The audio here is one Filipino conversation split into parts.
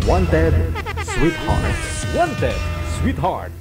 Wanted, Sweetheart. Wanted, Sweetheart.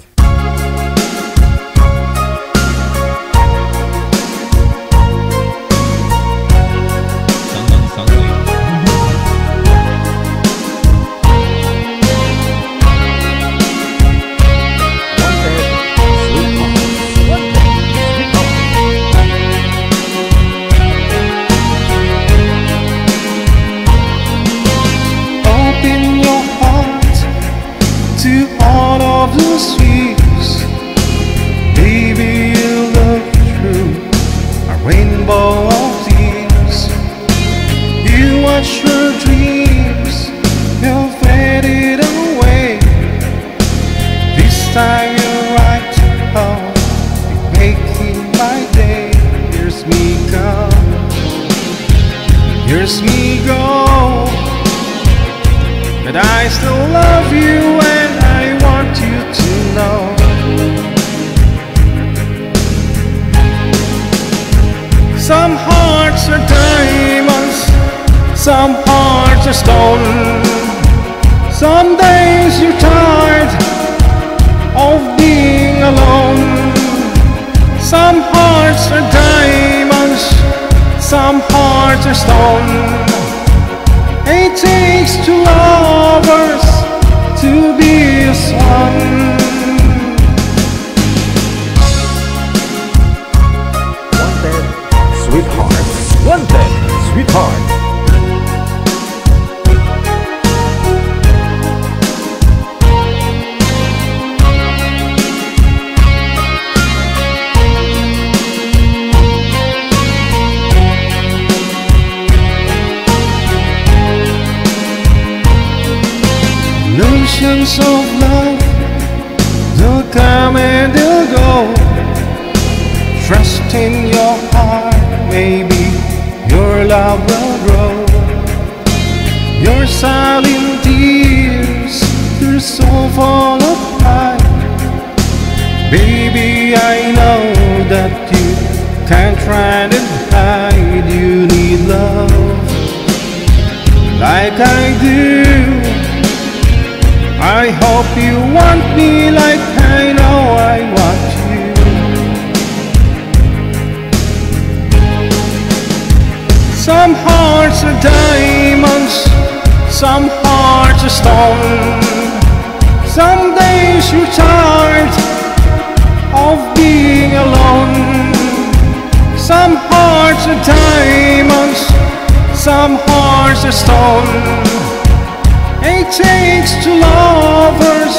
Some hearts are stone. Some days you're tired of being alone. Some hearts are diamonds, some hearts are stone. It takes two lovers to be as one. Wanted, Sweetheart. Wanted, Sweetheart. Illusions of love, they'll come and they'll go. Trust in your heart, maybe your love will grow. Your silent tears, they're so full of pride. Baby, I know that you can't try to hide. You need love like I do. I hope you want me like I know I want you. Some hearts are diamonds, some hearts are stone. Some days you're tired of being alone. Some hearts are diamonds, some hearts are stone. It takes two lovers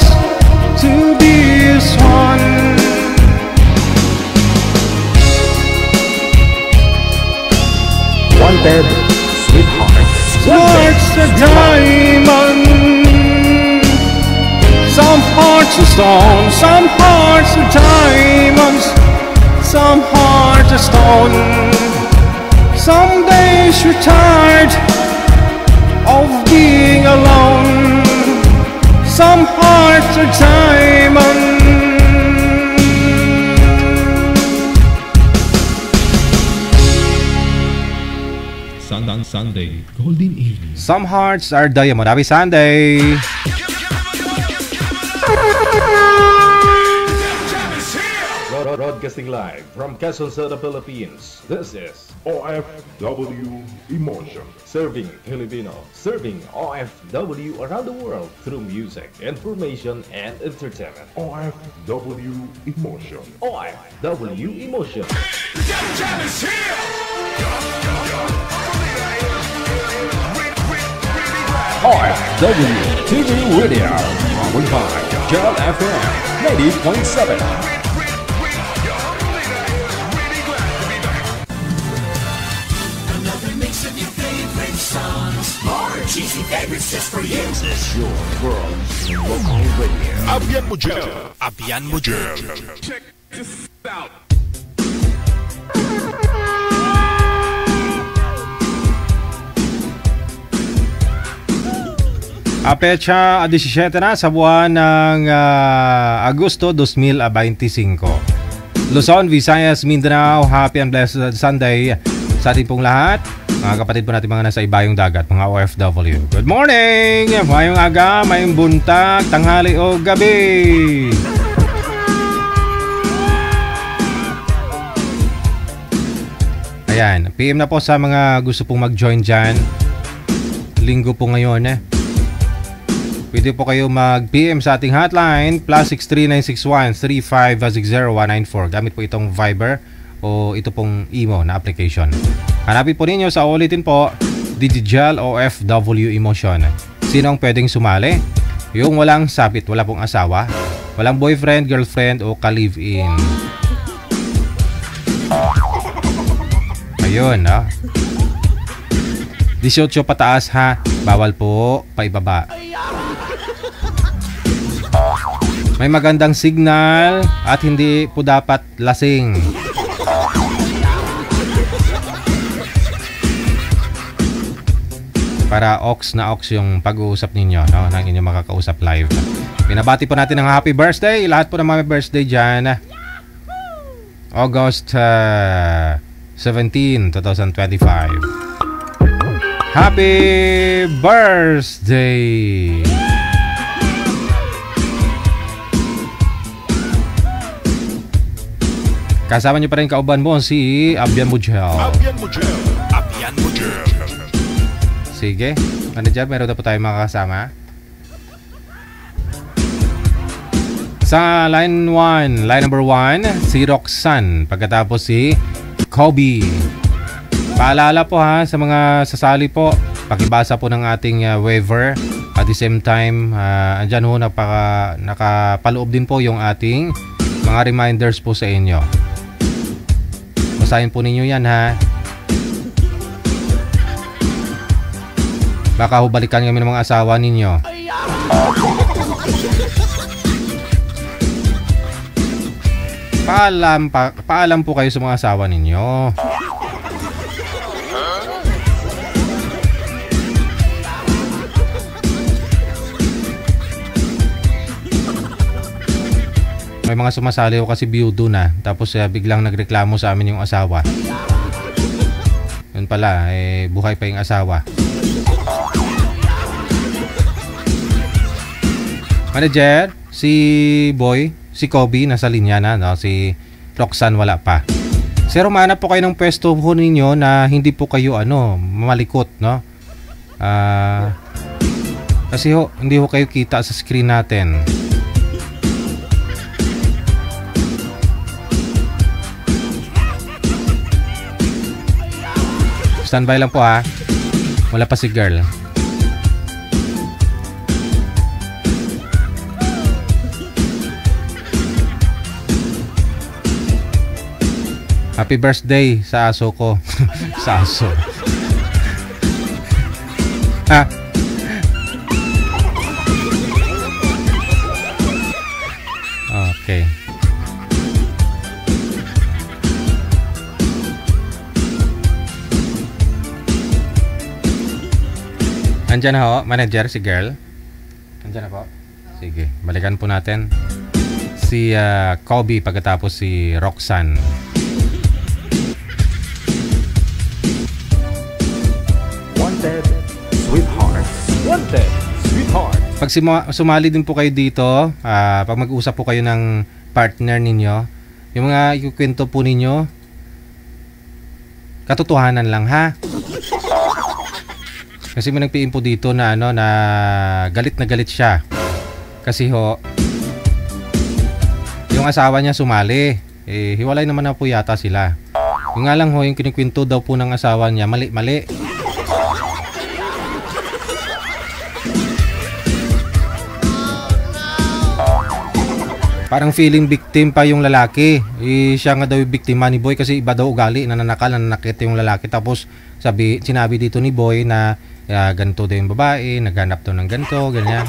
to be as one. Wanted, Sweetheart. Hearts are diamond, some hearts are stone. Some hearts are diamonds, some hearts are stone. Some days you're tired of being alone. Some hearts are diamond. Sunday, Golden Evening. Some hearts are diamond. Happy Sunday. Broadcasting live from Quezon City, Philippines. This is OFW Emotion. Serving Filipino, serving OFW around the world through music, information, and entertainment. OFW Emotion. OFW Emotion. OFW TV Radio, powered by Gel FM 90.7. Cheesy favorites just for you. This is your world local radio. Abian mo dyan. Abian mo dyan. Check this out. Petsa 17 na sa buwan ng Agosto 2025. Luzon, Visayas, Mindanao, happy and blessed Sunday sa ating pong lahat. Mga kapatid po natin mga nasa ibayong dagat, mga OFW. Good morning! Mayong aga, mayong buntag, tanghali o gabi. Ayan, PM na po sa mga gusto pong mag-join dyan. Linggo po ngayon Pwede po kayo mag-PM sa ating hotline +63961-3560194. Gamit po itong Viber o ito pong Imo na application. Hanapin po ninyo sa ulitin po, Digital OFW Emotion. Sino ang pwedeng sumali? Yung walang sabit, wala pong asawa, walang boyfriend, girlfriend o ka-live-in. Ayun, 18 pataas ha, bawal po paibaba. May magandang signal at hindi po dapat lasing. Para ox na ox yung pag-uusap ninyo, no? Nang inyong makakausap live. Binabati po natin ng happy birthday. Lahat po ng mga birthday dyan. August 17, 2025. Happy birthday! Kasama niyo pa rin kauban mo si Abian Mujel. Abian Mujel. Abian Mujel. Sige, manager, meron na po tayo mga kasama. Sa line 1, line number 1, si Roxanne. Pagkatapos si Kobe. Paalala po ha sa mga sasali po, pakibasa po ng ating waiver. At the same time, andyan ho nakapaloob din po yung ating mga reminders po sa inyo. Basahin po ninyo yan ha. Baka hubalikan kami ng mga asawa ninyo. Paalam po kayo sa mga asawa ninyo. May mga sumasali ko kasi biyudo na. Tapos biglang nagreklamo sa amin yung asawa. Yun pala, buhay pa yung asawa. Manager, si Boy, si Kobe nasa linya na, no? Si Roxanne wala pa. Sir, humanap po kayo ng pwesto po ninyo na hindi po kayo mamalikot, no? Kasi hindi ho kayo kita sa screen natin. Standby lang po ha. Wala pa si girl. Happy birthday sa aso ko. Sa aso. Ha? Okay. Andyan na ho, manager, si girl. Andyan na po. Sige, balikan po natin si Kobe pagkatapos si Roxanne. Wanted, sweetheart. Wanted, sweetheart. Pag sumali din po kayo dito, pag mag-usap po kayo ng partner ninyo, yung mga ikukwento po ninyo, katotohanan lang ha. Kasi may nagpiin po dito na na galit siya. Kasi yung asawa niya sumali. Hiwalay naman na po yata sila. Yung nga lang yung kinikwento daw po ng asawa niya, mali. Parang feeling victim pa yung lalaki. Siya nga daw yung biktima ni Boy kasi iba daw ugali, nananakit yung lalaki. Tapos sinabi dito ni Boy na ganito daw yung babae, naghanap daw ng ganito, ganyan.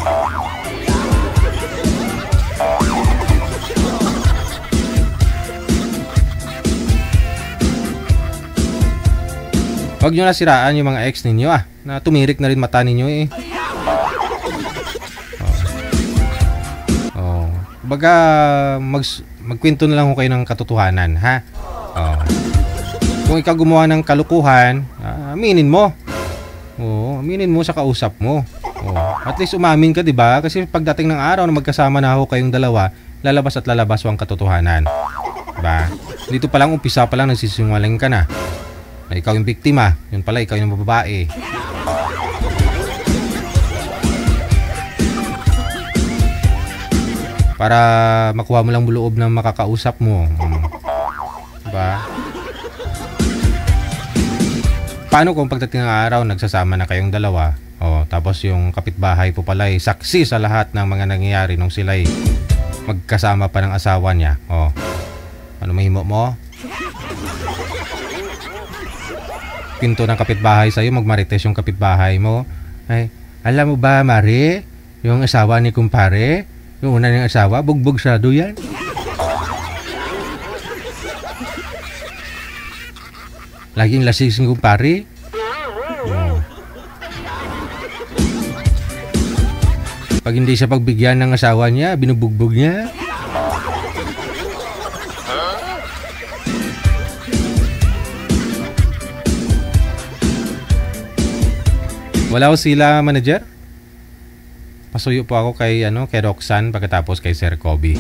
Huwag nyo nasiraan yung mga ex ninyo na tumirik na rin mata ninyo Baga magkwento na lang kayo ng katotohanan ha. Kung ikaw gumawa ng kalukuhan, Aminin mo. Oo, aminin mo sa kausap mo. Oo, at least umamin ka, 'di ba? Kasi pagdating ng araw na magkasama na ako kayong dalawa, lalabas at lalabas ang katotohanan. 'Di ba? Dito pa lang umpisa pa lang nagsisinungaling ka na. Na ikaw yung biktima, yun pala ikaw yung babae. Para makuha mo lang loob ng makakausap mo. Diba? Paano kung pagdating ng araw nagsasama na kayong dalawa, tapos yung kapitbahay po pala ay saksi sa lahat ng mga nangyayari nung sila'y magkasama pa ng asawa niya. Ano mahimo mo? Pinto ng kapitbahay sa'yo, magmarites yung kapitbahay mo. Ay, alam mo ba, Mari? Yung asawa ni kumpare, yung una niyang asawa, bugbog sado yan. Laging lasing si kumpare. Pag hindi siya pagbigyan ng asawa niya, binubugbog niya. Wala ko sila, manager. Pasuyo po ako kay Roxanne pagkatapos kay Sir Kobe.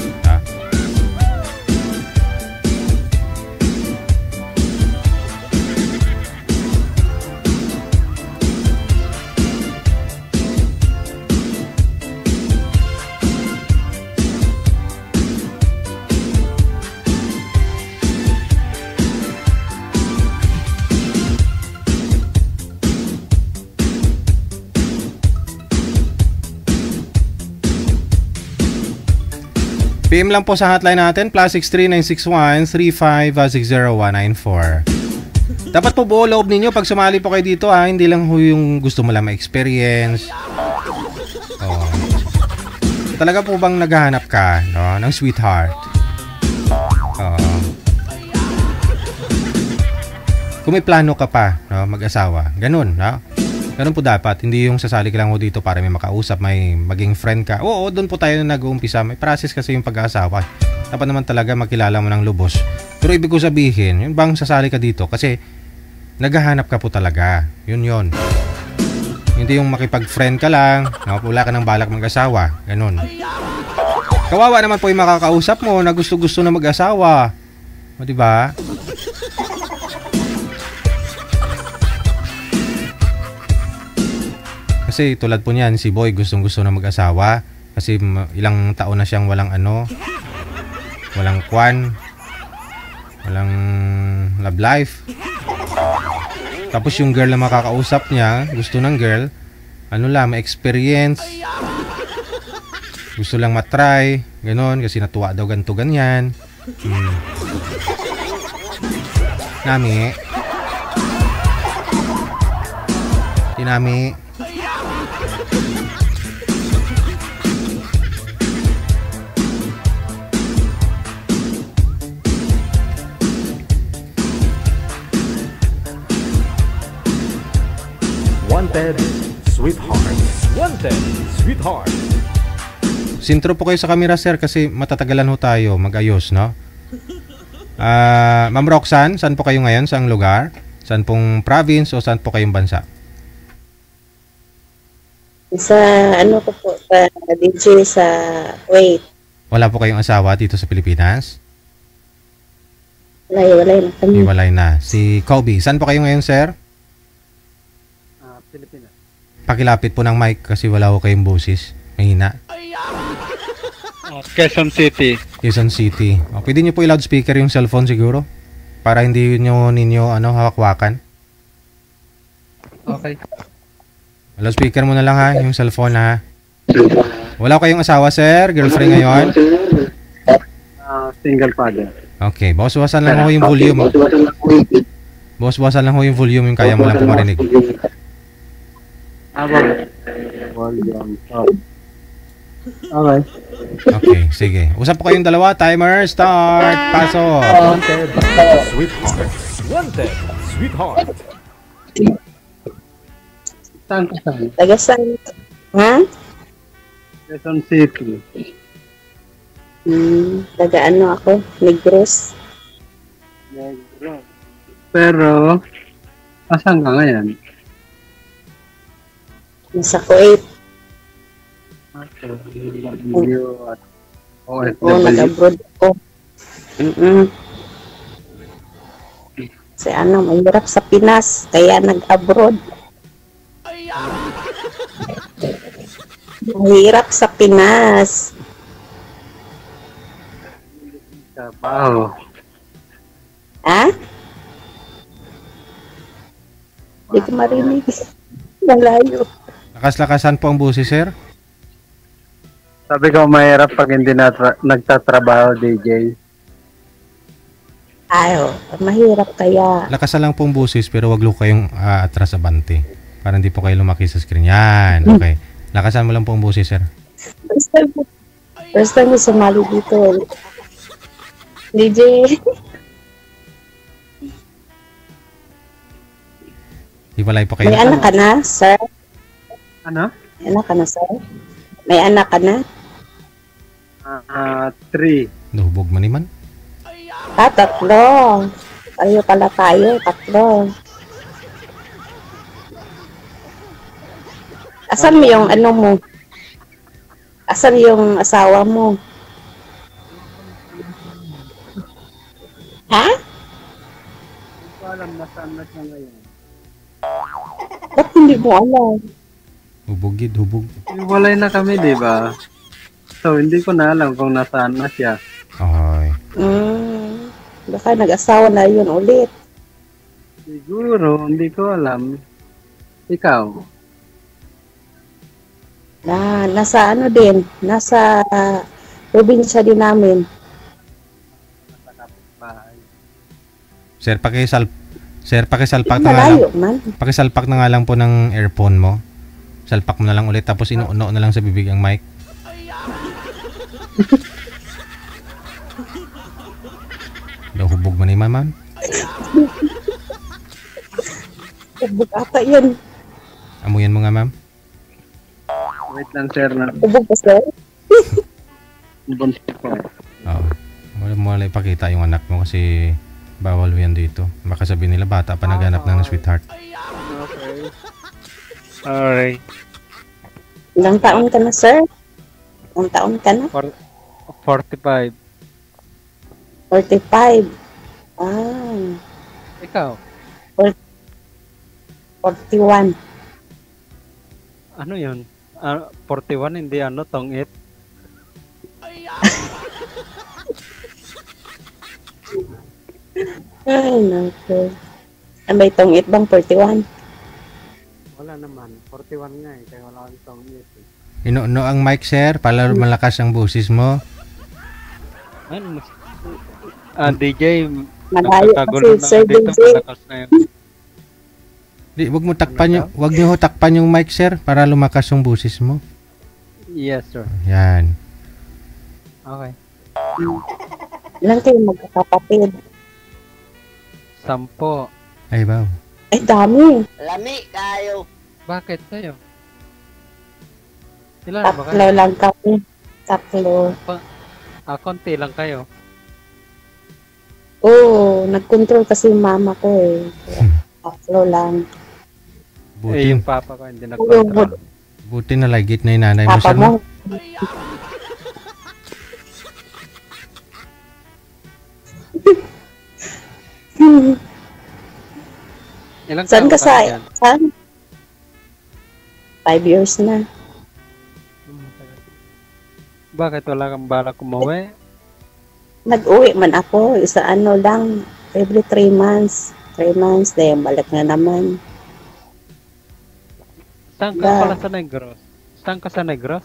PM lang po sa hotline natin, +63 961 35 60194. Dapat po buo loob ninyo pag sumali po kayo dito, hindi lang yung gusto mo lang ma-experience. Talaga po bang naghahanap ka ng sweetheart? Kung may plano ka pa mag-asawa, ganun, ganun po dapat. Hindi yung sasali ka lang dito para may makausap, may maging friend ka. Oo, doon po tayo na nag-uumpisa. May process kasi yung pag-aasawa. Dapat naman talaga makilala mo ng lubos. Pero ibig ko sabihin, yun bang sasali ka dito? Kasi naghahanap ka po talaga. Yun. Hindi yung makipag-friend ka lang, wala ka ng balak mag-asawa. Ganun. Kawawa naman po yung makakausap mo na gusto-gusto na mag-asawa. O, diba? Kasi tulad po niyan, si Boy gustong-gusto na mag-asawa. Kasi ilang taon na siyang walang walang walang love life. Tapos yung girl na makakausap niya, gusto ng girl, ma-experience. Gusto lang matry, ganon, kasi natuwa daw ganito ganyan. Nami. Tinami. Wanted Sweetheart. Wanted Sweetheart. Sintro po kayo sa camera, sir, kasi matatagalan ho tayo mag-ayos, no? Ma'am Roxanne, saan po kayo ngayon? Saang lugar? Saan pong province o saan po kayong bansa? Sa sa DJ sa Kuwait. Wala po kayong asawa dito sa Pilipinas? Walay na kami. Iwalay na. Si Kobe, saan po kayo ngayon, sir? Pilipinas. Pakilapit po ng mic kasi wala ko kayong boses. Mahina. Quezon City. Quezon City. Pwede niyo po i-loudspeaker yung cellphone siguro? Para hindi ninyo hawak-hawakan. Okay. Loudspeaker mo na lang yung cellphone ha. Wala kayong asawa, sir? Girlfriend ngayon? Single father. Okay, bawas-bawasan lang ho yung volume. Bawas-bawasan lang ho yung volume yung kaya mo lang po marinig. Volume. Okay. Okay, sige. Usap po kayong dalawa. Timer, start. Pasok. Wanted Sweetheart. Wanted Sweetheart. Saan ka saan? Tagasan. Ha? Quezon City. Taga ako, Negros. Negros. Pero, Asan ka ngayon? Nasa Kuwait. Video at Oo, OFW. nag-abroad ako. Kasi mahirap sa Pinas, kaya nag-abroad. Mahirap sa Pinas. Trabaho. Ha? Hindi ko marinig. Malayo. Lakas-lakasan po ang busi, sir. Sabi ko mahirap pag hindi nagtatrabaho, DJ. Ayo, mahirap kaya. Lakasan lang po ang busis pero wag lo kayong atras sa bante. Para hindi po kayo lumaki sa screen. Yan, okay. Lakasan mo lang po ang busis, sir. First time ko sumali dito. DJ. Hiwalay po kayo. May anak ka na, sir? Ano? May anak ka na, sir? May anak ka na? 3. Nahubog man iman. Tatlo. Tayo pala tayo, tatlo. Asan mo yung ano mo? Asan yung asawa mo? Ha? Hindi ko alam na saan na siya ngayon. Ba't hindi mo alam? Hubog gid, hubog. Iwalay na kami, di ba? So, hindi ko na alam kung nasaan na siya. Okay. Baka nag-asawa na yun ulit. Siguro, hindi ko alam. Ikaw? Nasa ano din, nasa probinsya din namin. Bahay. Sir, pakisalpak na nga lang. Malayo man. Pakisalpak na nga lang po ng earphone mo. Salpak mo na lang ulit tapos inuuno na lang sa bibig ang mic. Hubog man iman, man. Ubog ata yun. Amuyan mo nga, ma'am. Wait lang, sir. Ubog pa, sir? Bunso ko. Oo. Wala ipakita yung anak mo kasi bawal yan dito. Baka sabihin nila bata pa naghanap ng sweetheart. Okay. Alright. Ilang taon ka na, sir? Ilang taon ka na? 45. 45. Ikaw? 41. Ano yun? 41, hindi ano, tongit. Ay, naku. May tongit bang 41? Wala naman. 41 nga eh, kaya wala kang tongit eh. Inuuno ang mic, sir, para malakas ang busis mo. Ano? DJ, Malayo nakakagulo kasi, Sir na dito, DJ. malakas na yun. Di, wag niyo takpan yung mic, sir, para lumakas yung busis mo. Yes, sir. Yan. Okay. Ilan kayo magkakapatid? 10. Ay, wow. Ay, dami. Bakit kayo? Ilan na ba Tatlo kayo? lang kami. Tatlo. Konti lang kayo. Oo, nag-control kasi yung mama ko eh. Kaya, tatlo lang. Buti, Yung papa ko hindi nag-control. buti na lagit na yung nanay mo, Papa sir. mo. No? Ilang Saan taon ka sa... dyan? Saan? 5 years na. Bakit wala kang balak umuwi? Nag-uwi man ako. Isa ano lang. Every 3 months. 3 months. Dahil balik na naman. Saan ka pala sa Negros? Saan ka sa Negros?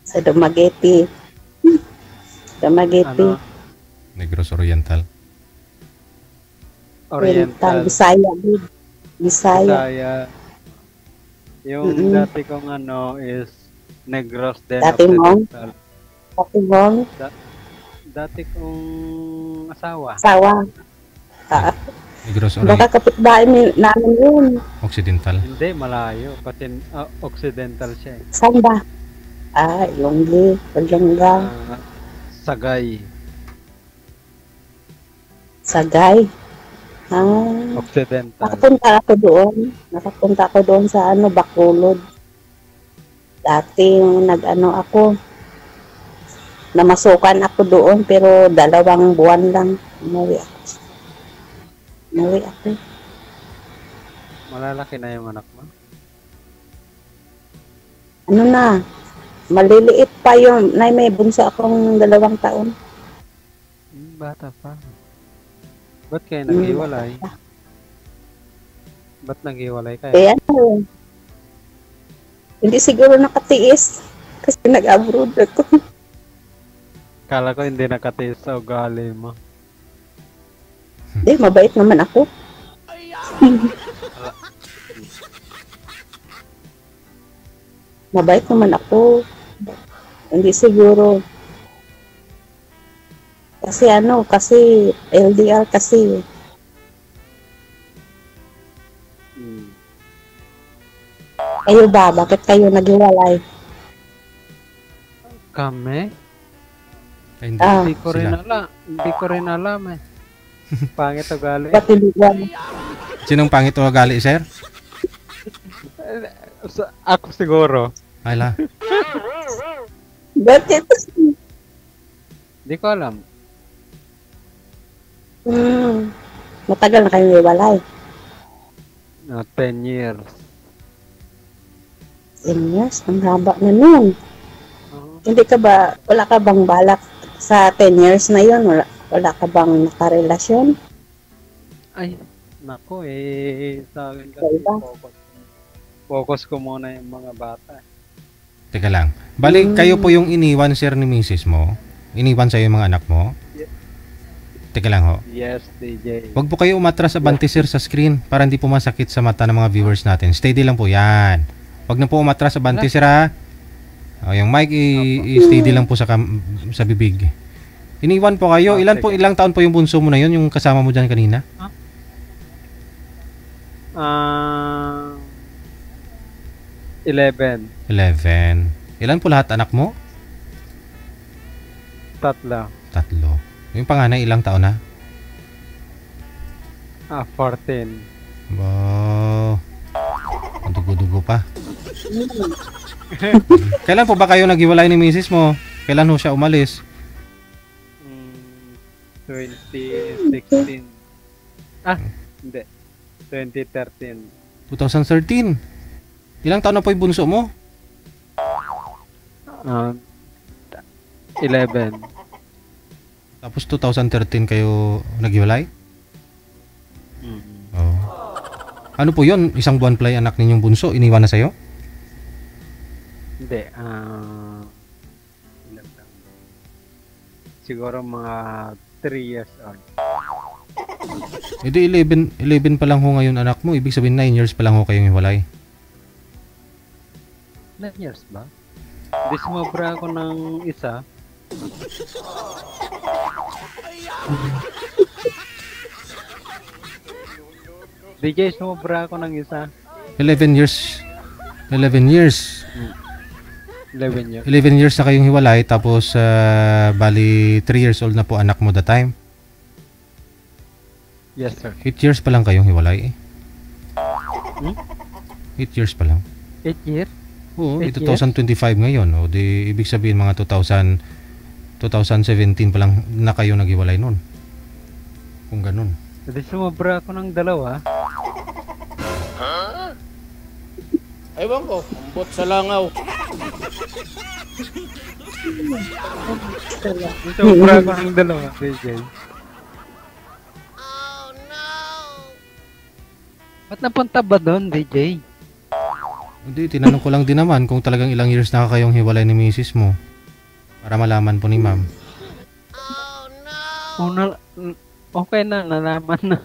Sa Dumaguete. Dumaguete. Ano? Negros Oriental. Oriental. Oriental. Bisaya. Bisaya. Bisaya. Yung Mm-mm. dati kong ano is Negros din. Dati mo? Occidental. Patibong. Dati kong asawa. Sawa. Negros Baka kapitbahay namin yun. Occidental. Hindi, malayo. Kasi Occidental siya eh. Saan ba? Ilonggi. Paglangga. Sagay. Sagay. Occidental. Nakapunta ako doon sa Bacolod. Dati nag-ano ako, namasukan ako doon pero 2 buwan lang. Umuwi ako. Malalaki na yung anak mo? Ano na, maliliit pa yun. May bunso akong 2 taon. Bata pa. Ba't kayo nag-iwalay? Ba't nag-iwalay kayo? Hindi siguro nakatiis kasi nag-abroad ako. Kala ko hindi nakatiis sa ugali mo. Hindi, mabait naman ako. Mabait naman ako. Hindi siguro. Kasi LDR kasi. Kayo ba? Bakit kayo naghiwalay? Kami? Ay, Hindi ko rin alam eh. Pangit ugali. Ba't hindi wala? Sinong pangit o gali, sir? Ako siguro. Ay la. Bakit? Hindi ko alam. Matagal na kayo hiwalay. 10 years. 10 years? Ang haba na nun. Wala ka bang balak sa 10 years na yun? Wala ka bang nakarelasyon? Ay, nako sa akin kasi focus ko muna yung mga bata. Teka lang. Balik kayo po yung iniwan, sir, ni misis mo? Iniwan sa'yo yung mga anak mo? Teka lang ho. Yes, DJ. Huwag po kayo umatras abante, sir, sa screen para hindi po masakit sa mata ng mga viewers natin. Steady lang po yan. Huwag na po umatras abante, sir, ha? O, yung mic, i-steady lang po sa bibig. Iniwan po kayo. Ilang taon po yung bunso mo na yun, yung kasama mo dyan kanina? 11. 11. Ilan po lahat anak mo? 3. Yung panganay, ilang taon na? 14. Wow. Ang dugo-dugo pa. Kailan po ba kayo naghiwalay ni misis mo? Kailan ho siya umalis? 2016. Hindi. 2013. 2013. Ilang taon na po yung bunso mo? 11. Tapos 2013 kayo naghiwalay? Oh. Ano po yun? Isang buwan pala yung anak ninyong bunso, iniwan na sa'yo? Hindi. Ilang taon? Siguro mga 3 years old. Edi 11 pa lang ho ngayon anak mo. Ibig sabihin 9 years pa lang ho kayong hiwalay. 9 years ba? Hindi sumobra ako ng isa. DJ, sumobra ako ng isa. 11 years. 11 years. 11 years na kayong hiwalay. Tapos bali 3 years old na po anak mo that time. Yes, sir. 8 years pa lang kayong hiwalay. 8 years pa lang. 8 years? Oo, 2025 ngayon. O di ibig sabihin mga 2017 pa lang na kayo naghiwalay noon. Kung ganun. Hindi sumobra ako ng 2. Ewan ko, umbot sa langaw. Sumobra ako ng 2, DJ. Ba't napunta ba doon, DJ? Hindi, tinanong ko lang din naman kung talagang ilang years na kayong hiwalay ni misis mo. Para malaman po ni ma'am. Okay na, nalaman na.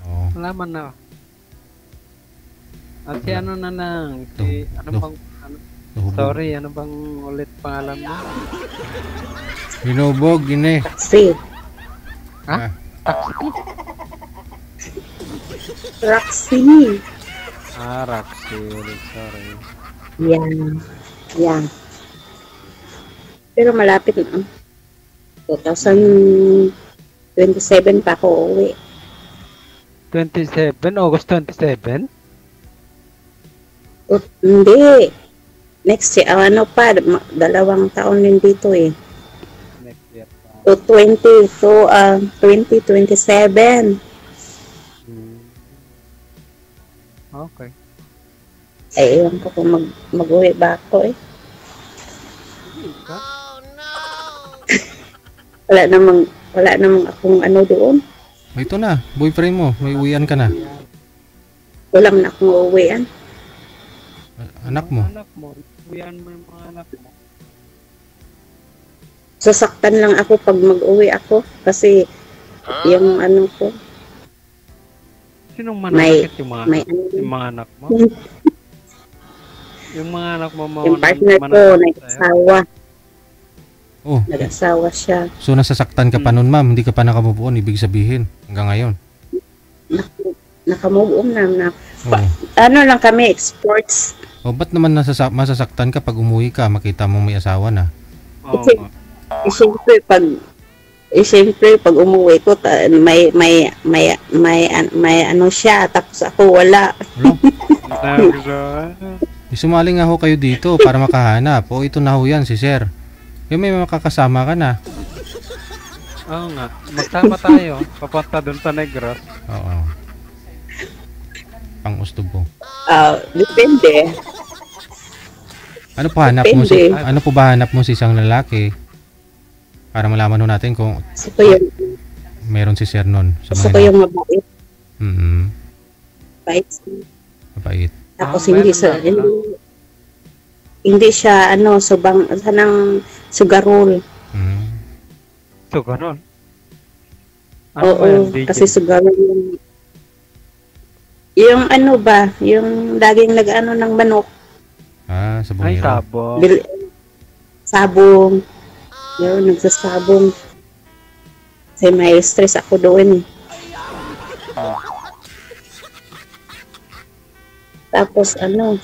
Oh. Nalaman na. At si ano na lang, si, sorry, ano bang ulit pangalan mo? Binubog, gine. Taxi. Ha? Taxi? Roxy. Roxy, sorry. Yan. Pero malapit na. 2027 pa ako uwi. 27? August 27? Hindi. Next year, 2 taon din dito eh. Next year pa. To 2027. Okay. Ay, ewan ko kung mag-uwi ba ako eh. Wala namang akong ano doon. O, ito na, boyfriend mo, may uwian ka na. Wala man akong uuwian. Anak mo. Anak mo. Uwian mo yung mga anak mo. Sasaktan lang ako pag mag-uwi ako kasi yung ano ko, Sinong manakit yung mga, may ano, yung mga anak mo? Yung mga anak mo yung partner ko, nag-asawa. Oh, Nag-asawa siya. so nasasaktan ka pa nun, ma'am, hindi ka pa nakamove on, ibig sabihin, hanggang ngayon. Nakamove on na. Oh. Ano lang kami, sports. O, ba't naman masasaktan ka pag umuwi ka, makita mo may asawa na? Oo Kasi- nga. Siyempre pag umuwi ko may ano siya tapos ako wala. Sumali nga ho kayo dito para makahanap. O, ito na ho yan, si sir. Yung may makakasama ka na. Oo nga. Magsama tayo. Papunta dun sa Negros. Oo. Pang-ustobo. Depende. Ano pa hanap mo Depende. ano po ba hanap mo si isang lalaki? Para malaman ho natin kung Gusto ko yung, meron si sir nun sa gusto mga ko yung mabait. Bait. mabait. Tapos meron na. hindi siya ano sanang sugarol. So, ganun. Oo, kasi sugarol yung ano ba, yung laging nag-ano ng manok. Ah, sa Ay, bungiro. sabong. Sabong. Yun, nagsasabong. Kasi may stress ako doon eh. Tapos ano,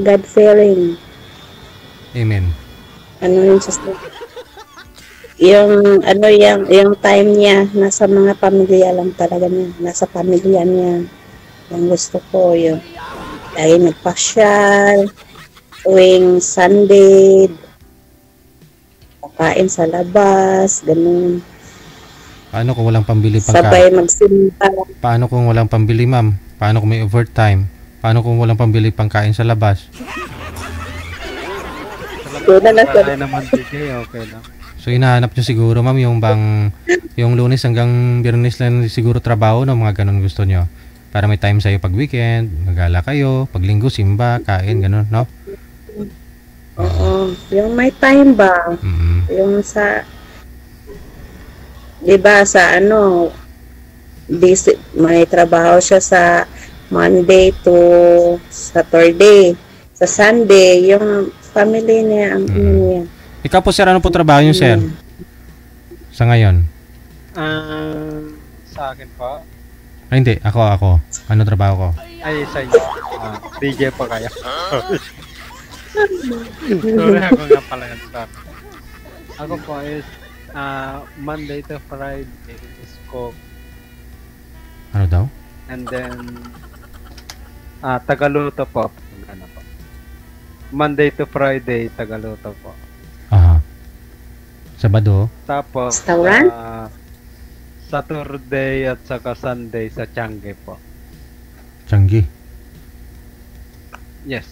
God fearing. Amen. Ano yun sa yung ano yung time niya nasa mga pamilya lang talaga niya, nasa pamilya niya. Yung gusto ko yung lagi nagpasyal tuwing Sunday, kain sa labas, ganun. Paano kung walang pambili Sabay magsimba. Paano kung walang pambili, ma'am? Paano kung may overtime? Paano kung walang pambili pangkain sa labas? Doon na lang Kaya naman bigay, okay lang. So hinahanap nyo siguro, ma'am, yung Lunes hanggang Biyernes lang siguro trabaho, no? Mga ganun gusto nyo. Para may time sa'yo pag weekend, magala kayo, pag linggo, simba, kain, ganun, no? Oo. Yung may time ba? Yung sa, di ba sa ano, may trabaho siya sa Monday to Saturday. Sa Sunday, yung family niya, ang ano niya. Ikaw po, sir, ano po trabaho nyo, sir? Sa ngayon? Sa akin po. Ay, hindi. Ako. Ano trabaho ko? Ay, sa inyo. DJ pa kaya. Sorry, ako nga pala yan, sir. Ako po is Monday to Friday is cook. Ano daw? And then tagaluto po. Ano po. Monday to Friday, tagaluto po. Aha. Sabado? Tapos Restaurant? Saturday at saka Sunday sa Changi po. Changi? Yes.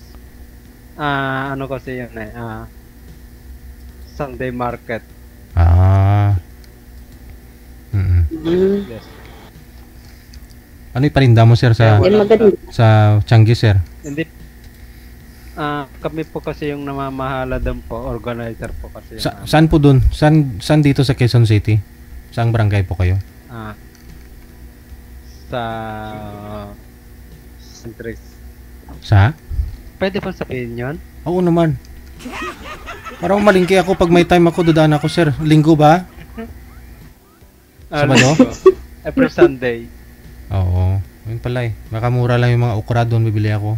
Ano kasi yun eh. Sunday market. Yes. Ano iparinda mo, sir, sa Changi, sir? Hindi. Kami po kasi yung namamahala doon po. Organizer po kasi. Saan po dun? Saan dito sa Quezon City? Saang barangay po kayo? Sa Centrix. Sa? Pwede po sabihin yun? Oo naman. Parang malingki ako pag may time ako, dudaan ako, sir. Linggo ba? Sabado? Every Sunday. Oo. Ayun pala eh. Baka mura lang yung mga okra doon, bibili ako.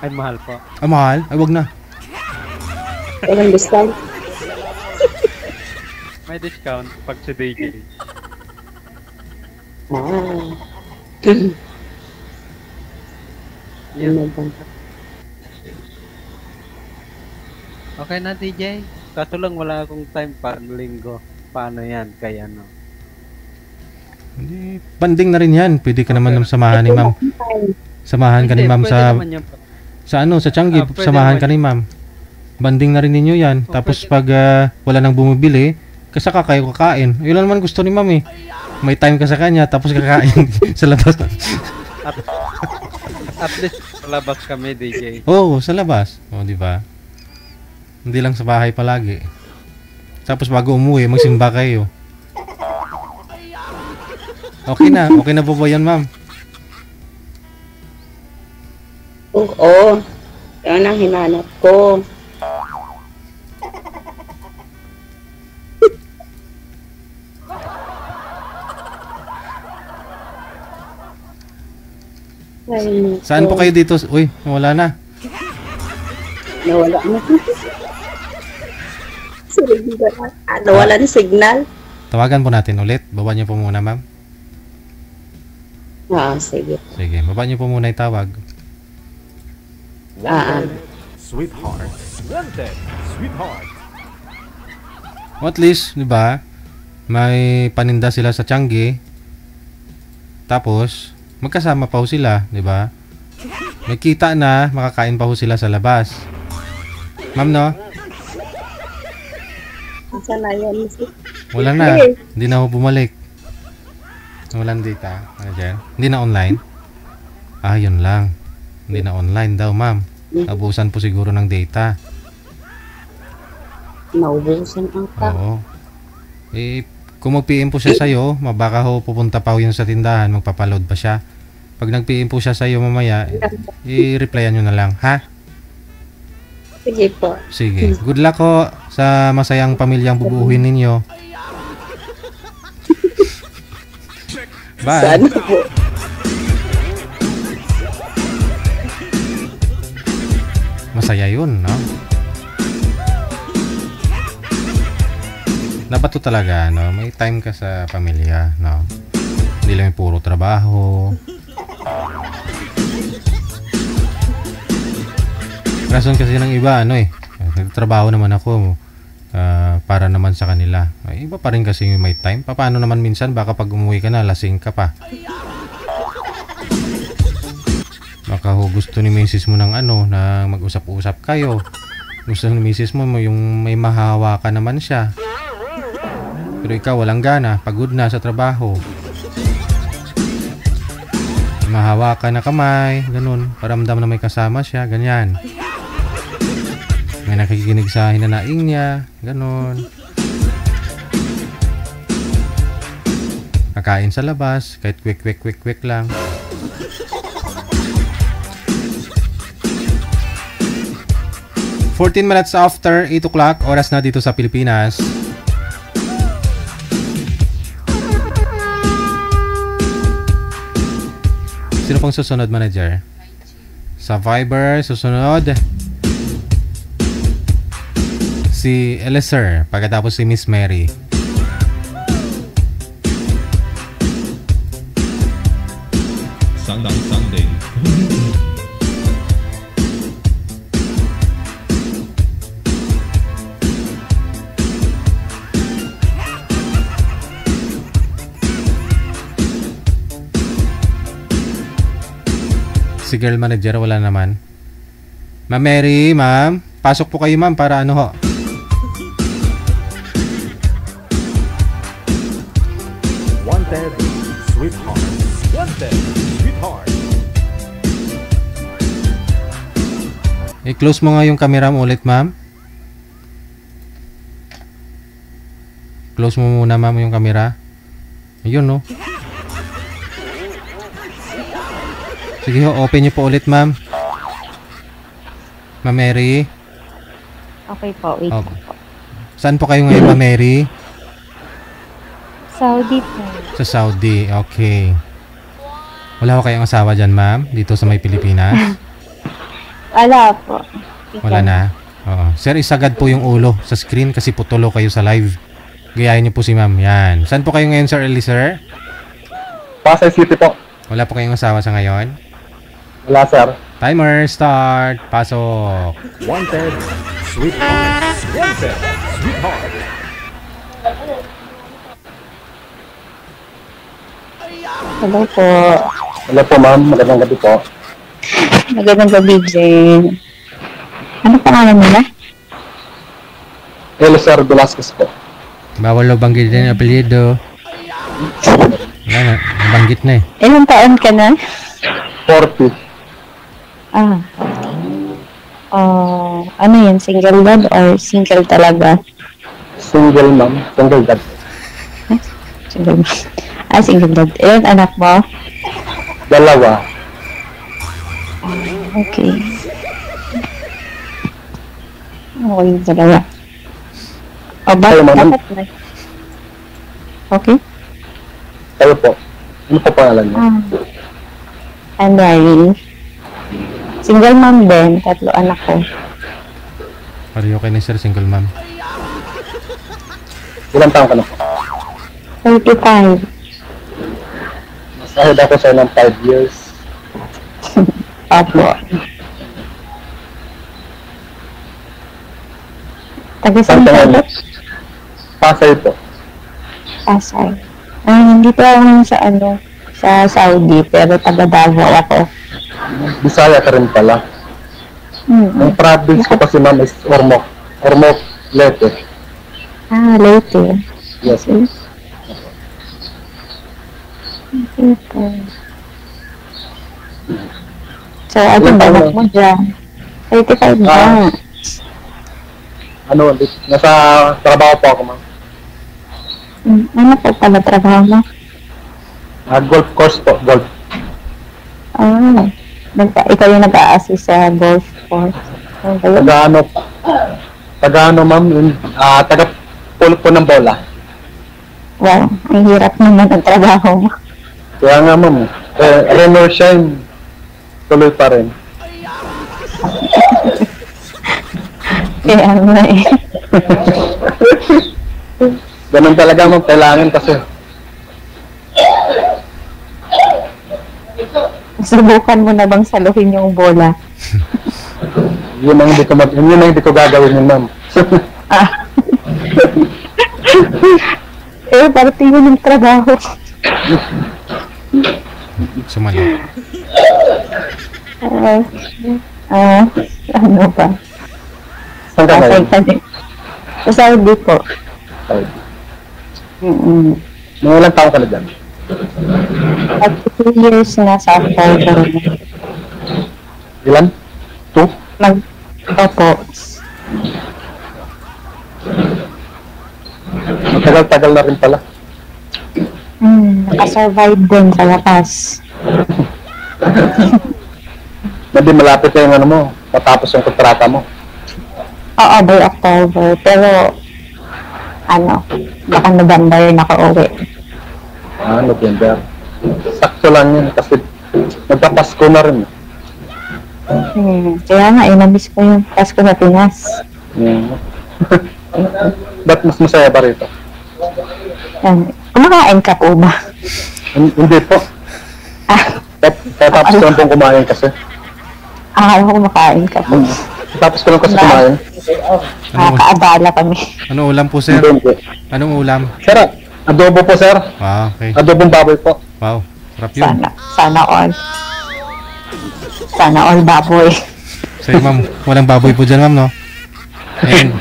Ay, mahal po. Mahal? Ay, wag na. Walang discount. May discount pag si DJ. Ano ba? Okay na, DJ. Kaso lang wala akong time pa linggo. Paano yan? Kaya ano? Hindi, banding na rin yan. Pwede ka naman samahan ni ma'am. Samahan ka ni ma'am sa sa Changi. Pwede Samahan ka naman ni ma'am. Banding na rin ninyo yan. Tapos pag wala nang bumibili, kasaka kayo kakain. Yun lang naman gusto ni ma'am eh. May time ka sa kanya, tapos kakain sa labas. At least sa labas kami, DJ. Oo, sa labas. O, di ba? Hindi lang sa bahay palagi. Tapos bago umuwi, magsimba kayo. Okay na po ba yan, ma'am? Oo. Yan ang hinanap ko. Ay, Saan po kayo dito? Uy, wala na. nawala na. Nawala na signal. Tawagan po natin ulit. Baba niyo po muna, ma'am. Sige. Sige, baba niyo po muna yung tawag. Sweetheart. Wanted. Sweetheart. O at least, di ba? May paninda sila sa Changi. Tapos, magkasama pa ho sila, di ba? May kita na, makakain pa ho sila sa labas. Ma'am, no? Saan na yun? Wala na. Hindi na ho bumalik. Walang data. Ano dyan? Hindi na online? Ah, yun lang. Hindi na online daw, ma'am. Abusan po siguro ng data. Naubusan ang Oo. Eh, kung mag-PM po siya sa'yo, baka ho pupunta pa ho yun sa tindahan, magpapaload pa siya. Pag nag-PM po siya sa'yo mamaya, i-replyan nyo na lang, ha? Sige po. Sige. Good luck ho sa masayang pamilyang bubuuhin ninyo. Bye. Sana po. Masaya yun, no? Dapat to talaga, no? May time ka sa pamilya, no? Hindi lang yung puro trabaho. Rason kasi ng iba, ano eh. Nagtrabaho naman ako para naman sa kanila. Ay, iba pa rin kasi yung may time. Paano naman minsan, baka pag umuwi ka na, lasing ka pa. Baka ho gusto ni misis mo ng ano, na mag-usap-usap kayo. Gusto ni misis mo yung may mahawa ka naman siya. Pero ikaw walang gana, pagod na sa trabaho. Mahawa ka na kamay, ganun. Paramdam na may kasama siya, ganyan. May nakikinig sa hinanaing niya, ganun. Kakain sa labas, kahit quick lang. "14 minutes after 8 o'clock, oras na dito sa Pilipinas. Sino pang susunod, manager? Sa Viber, susunod si Eliezer, pagkatapos si Miss Mary. Sandang Sunday. Si girl manager, wala naman. Ma'am Mary, ma'am, pasok po kayo, ma'am, para ano ho. Wanted. Sweetheart. Wanted. Sweetheart. I-close mo nga yung camera mo ulit, ma'am. Close mo muna, ma'am, yung camera. Ayun, no. Sige ho, open nyo po ulit, ma'am. Ma'am Mary. Okay po, wait Oh. po. Saan po kayo ngayon, Ma'am Mary? Saudi po. Sa Saudi, okay. Wala ko kayong asawa dyan, ma'am? Dito sa may Pilipinas? Wala po. Wala na? Oo. Sir, isagad po yung ulo sa screen kasi putulo kayo sa live. Gayahin niyo po si ma'am. Yan. Saan po kayo ngayon, Sir Eliezer? Pasay City po. Wala po kayong asawa sa ngayon? Wala, sir. Timer start. Pasok. Wanted, sweetheart. Wanted, sweetheart. Hello po. Hello po, ma'am. Magandang gabi po. Magandang gabi, Jane. Ano pangalan nila? Elisar Velasquez po. Bawal daw banggitin yung apelyido. Wala na. Nabanggit na eh. Ilang taon ka na? 40. Ah. Ano yan? Single dad or single talaga? Single, ma'am. Single dad. Single. Single dad. Ilan anak mo? 2. Okay. Okay, dalawa. Kayo, ma'am. Bakit na? Okay. Kayo po. Ano po pangalan niyo? I'm Mary. Single mom din. 3 anak ko. Pareho kayo ni sir, single mom. Ilang taon ka na po? 35. Mas ahead ako sa'yo ng 5 years. Apo. Taga-saan ka ba? Pasay po. Pasay. Hindi pa ako sa sa Saudi, pero taga Davao ako. Bisaya ka rin pala. Ang province ko kasi, ma'am, is Ormoc. Ormoc, Leyte. Leyte. Yes. Okay. So, anong balak mo dyan? 35 na. Nasa trabaho po ako, ma'am. Ano po pala trabaho mo? Golf course po, golf. Ikaw yung nag-a-assist sa golf course. Taga-ano, ma'am, taga-pull po ng bola. Wow, ang hirap naman ang trabaho mo. Kaya nga, ma'am, rain or shine, tuloy pa rin. Kaya nga eh. Ganun talaga, ma'am, kailangan kasi. Subukan mo na bang saluhin yung bola? Yun ang hindi ko gagawin yun, ma'am. Parte yun yung trabaho. Sumali. Ano ba? Saan ka ngayon? Sa Saudi po. Saudi. Mga ilang taon ka na dyan? At 2 years na sa October. Ilan? 2? Opo. Matagal-tagal na rin pala. Nakasurvive din sa lakas. Hindi malapit na yung matapos yung kontrata mo. Oo, by October. Pero, baka November nakauwi. November. Sakto lang yun kasi nagpapasko na rin. Kaya nga, namiss ko yung Pasko sa Pinas. Ba't mas masaya ba rito? Kumakain ka po ba? Hindi po. Tapos ko lang pong kumain kasi. Akala ko kumakain ka po. Tapos ko lang kasi kumain. Nakakaabala kami. Anong ulam po, sir? Anong ulam? Sir, adobo po, sir. Okay. Adobong baboy po. Wow, sarap yun. Sana all. Sana all baboy. Sorry, ma'am. Walang baboy po dyan, ma'am, no? And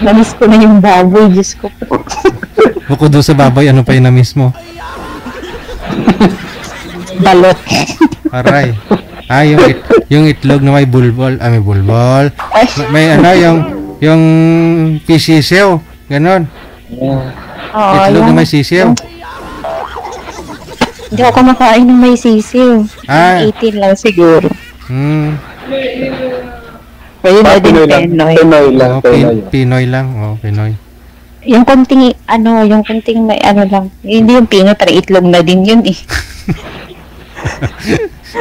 Namiss ko na yung baboy, Diyos ko po. bukod doon sa baboy, ano pa yung na-miss mo? Balot. Aray. Yung itlog na may bulbol. May bulbol. May yung pisisiw. Ganon. Itlog na may sisiw. Hindi ako kumakain ng may sisiw. 18 lang siguro. Pwede na din Pinoy. Pinoy lang. Pinoy. Yung konting, may lang. Hindi yung Pinoy, para itlog na din yun eh.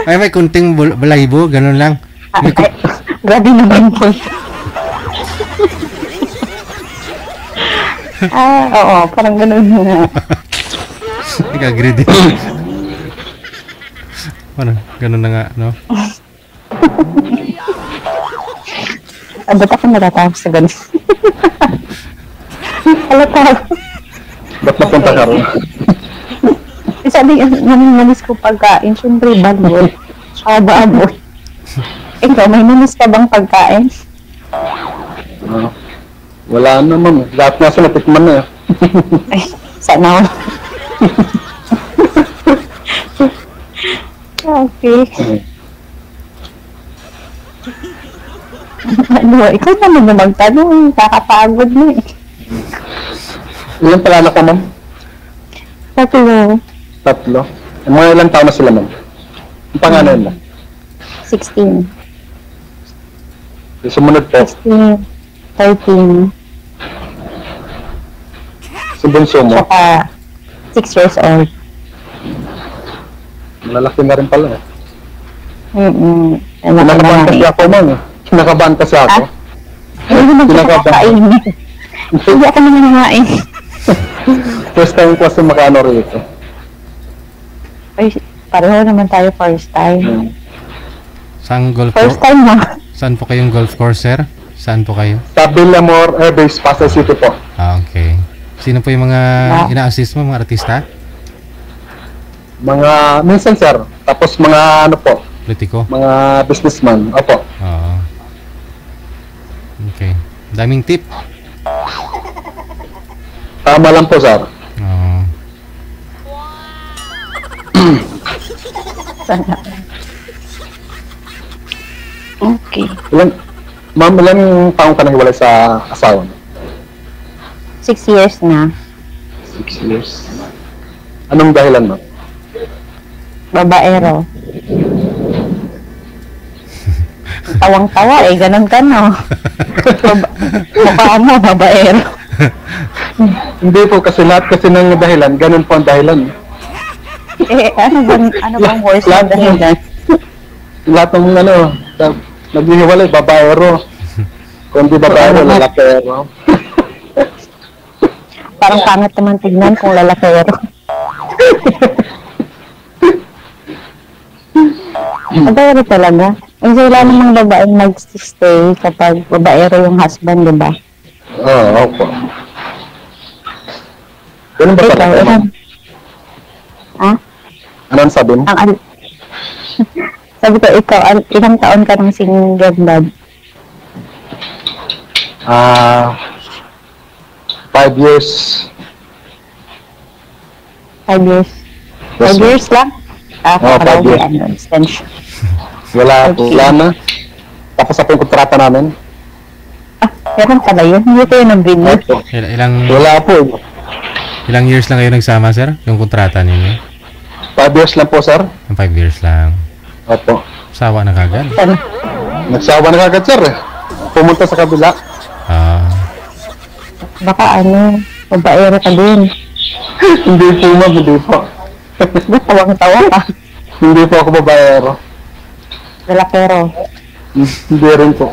May kunting balahibo, ganun lang. Grabe naman po. Oo, parang ganun na. Ika-greedy. Ano, ganun na nga, no? Ba't ako natatapos sa ganun? Halata. Ba't napunta ka rin? Sabi, namiss ko pagkain. Siyempre, balot. Tsaka baboy. Ikaw, may namiss ka bang pagkain? Wala naman. Lahat nga sa natikman na. Ay, sana ako. Okay. Ano, ikaw naman yung magtanong. Kakapagod mo eh. Ilan pala anak ko, ma'am? 3. 3. Mga ilang taon na sila, ma'am? Ang pangalan nila? 16. Sumunod po. 16. 13. Si bunso mo? Saka 6 years old. Malalaki na rin pala. Kinakabahan kasi ako, ma'am. Kinakabahan kasi ako. Hindi naman ako kakainin. Hindi ako nangangain. First time ko kasi makaano rito. Ay, pareho naman tayo first time. Saan golf First time mo? Saan po kayong golf course, sir? Saan po kayo? Sa Villamor Airbase, Pasay City po. Ah, okay. Sino po yung mga ina-assist mo, mga artista? Mga, minsan sir, tapos mga ano po? Politiko? Mga businessman, opo. Oo. Okay. Daming tip. Tama lang po sir. Oo. Okay. Ma'am, ilang taong ka nahiwalay sa asawa mo? 6 years na. 6 years. Anong dahilan, ma'am? Babaero. Tawang-tawa eh, ganun ka no. Mukha mo, babaero. Hindi po, kasi lahat kasi ng dahilan, ganun po ang dahilan. Eh, ano bang worst na dahilan? Lahat ng naghihiwalay, babaero. Kung di babaero, lalakero. Parang pangit naman tignan kung lalakero. Babaero talaga. Kasi wala namang babaeng mag-stay kapag babaero yung husband, di ba? Oo, opo. Ganun ba talaga, ma'am? Ha? Anong sabi mo? Sabi ko, ikaw, ilang taon ka ng single dad? 5 years. 5 years? Yes, 5 years lang? Oo, 5 years. Extension. Wala po, Okay. wala na. Tapos sa yung kontrata namin. Meron pala yun. Hindi ko yun ang video. Wala po. Ilang years lang kayo nagsama, sir? Yung kontrata ninyo? 5 years lang po, sir. 5 years lang. Opo. Sawa na kagad. Nagsawa na kagad, sir. Pumunta sa kabila. Baka babaero ka din. Hindi po, ma'am. Hindi po. Tawang-tawa ka. Hindi po ako babaero. Lalakero. Hindi rin po.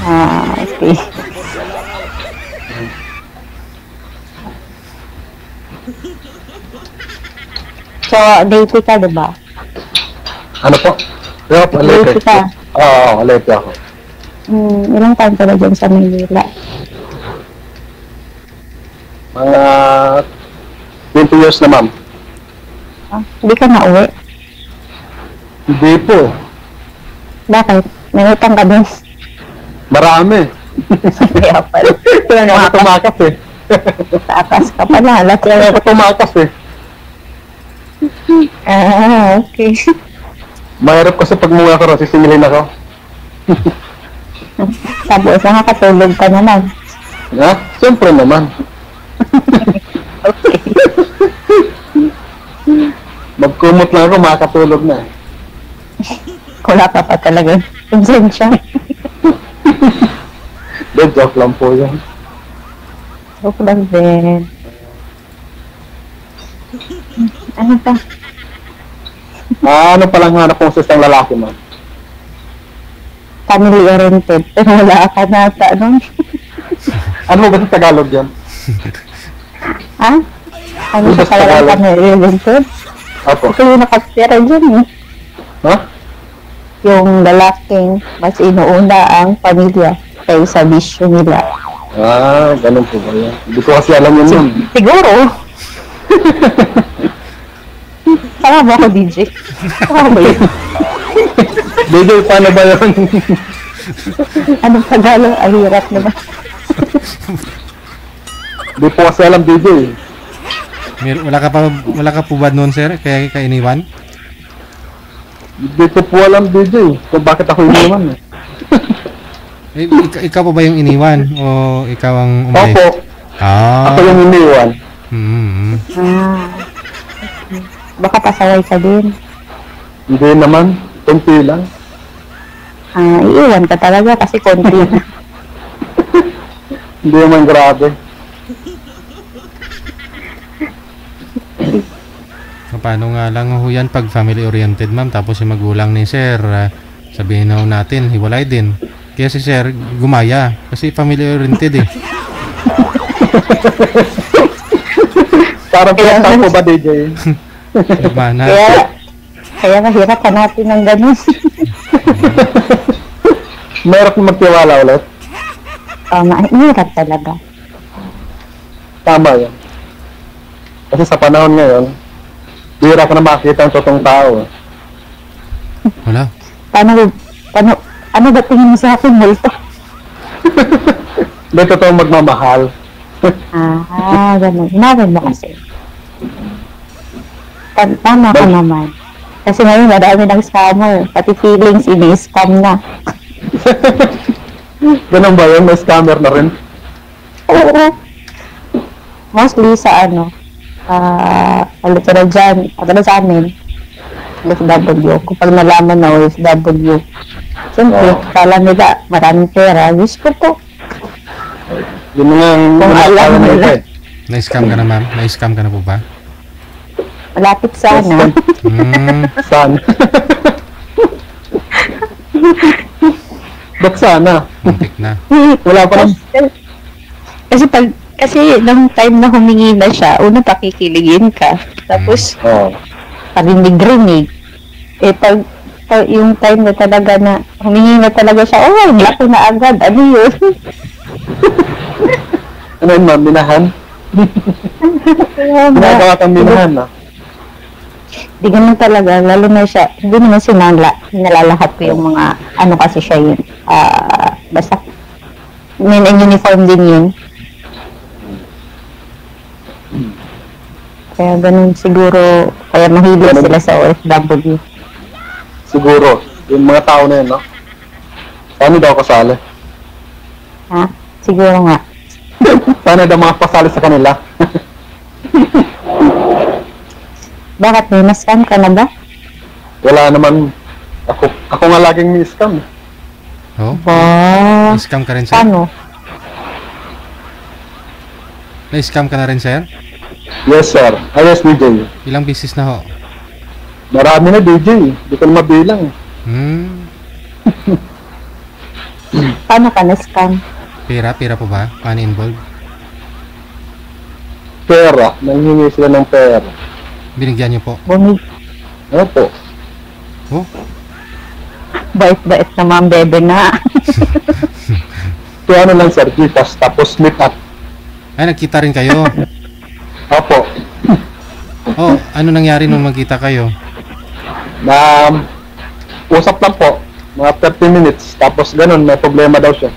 Okay. So, dating ka, diba? Ano po? Yup, alete. Dating ka. Oo, alete ako. Ilang taon ka na dyan sa Manila? Mga 20 years na, ma'am. Hindi ka na uwi? Hindi po. Bakit? May utang ka din? Marami. Kaya pala. Kaya nga ako tumakas eh. Takas ka pala. Kaya ako tumakas eh. Okay. Mahirap kasi pag mula ko rin, sisingilin ako. Tapos nakakatulog ka naman. Ha? Siyempre naman. Okay. Magkumot lang ako, makakatulog na. Wala ka pa talaga. Konsensya. Joke lang po yan. Joke lang din. Ano pa? Ano palang hanap kong sa isang lalaki, ma'am? Family oriented. Pero wala ka na sa Ano ba sa Tagalog yan? Ha? Ano sa talagang family oriented? Opo. Ito yung nakapira dyan eh. Ha? Yung lalaking mas inuuna ang pamilya kaysa bisyo nila. Ah, ganun po ba yan? Hindi ko kasi alam yun. Siguro. Tama ba ako, DJ? Tama ba yun? DJ, paano ba yun? Anong Tagalog? Ang hirap naman. Hindi po kasi alam, DJ. Wala ka po ba noon, sir? Kaya ka iniwan? Hindi ko po alam, DJ. Kung bakit ako iniwan eh. Ikaw pa ba yung iniwan? O ikaw ang umalis? Opo. Ako yung iniwan. Baka pasaway ka din. Hindi naman. Kunti lang. Iiwan ka talaga kasi konti na. Hindi naman grabe. Paano nga lang ho yan pag family oriented, ma'am, tapos yung magulang ni sir, sabihin na natin, hiwalay din. Kaya si sir, gumaya. Kasi family oriented eh. Parang pinatang ko ba, DJ? Kaya mahirap ka natin ng ganun. Mahirap na magtiwala ulit? Mahirap talaga. Tama yan. Kasi sa panahon ngayon, bihira ka na makita ang totoong tao. Wala. Ano ba tingin mo sa akin, multo? May totoong magmamahal. Ganun. Hinawin mo kasi. Tama ka naman. Kasi ngayon, marami ng scammer. Pati feelings, ini-scam na. Ganun ba yun? May scammer na rin? Oo. Mostly sa alito na dyan, sa amin, OFW. Kapag nalaman na OFW, siyempre, kala nila maraming pera. Wish ko po. Yun nga kung alam nila. Na-scam ka na, ma'am? Na-scam ka na po ba? Malapit sana. Sana. Ba't sana? Muntik na. Wala pa lang. Kasi nung time na humingi na siya, una pakikiligin ka. Tapos, parinig-rinig. Pag yung time na talaga na humingi na talaga siya, laki na agad. Ano yun? Ano yun, ma'am? Minahan? Ginagawa kang minahan, na? Di ganun talaga, lalo na siya, hindi naman sinalalahat ko yung mga, kasi siya yun. Basta, men and uniform din yun. Kaya ganun siguro, kaya mahilig sila sa OFW. Siguro, yung mga tao na yun, no? Paano daw kasali? Siguro nga. Paano daw mga pasali sa kanila? Bakit? May na-scam ka na ba? Wala naman. Ako nga laging may scam. Oh? Na-scam ka rin, sir? Paano? Na-scam ka na rin, sir? Yes, sir. Yes, DJ. Ilang business na ho? Marami na, DJ. Hindi ko na mabilang. Paano ka na-scam? Pera po ba? Money involved? Pera. Nanghingi sila ng pera. Binigyan niyo po? Opo. Oh? Bait-bait naman, bebe na. Kaya ano lang, sir, Gcash, tapos meet up. Ay, nagkita rin kayo? Opo. Ano nangyari nung magkita kayo? Usap lang po. Mga 30 minutes. Tapos ganun, may problema daw siya.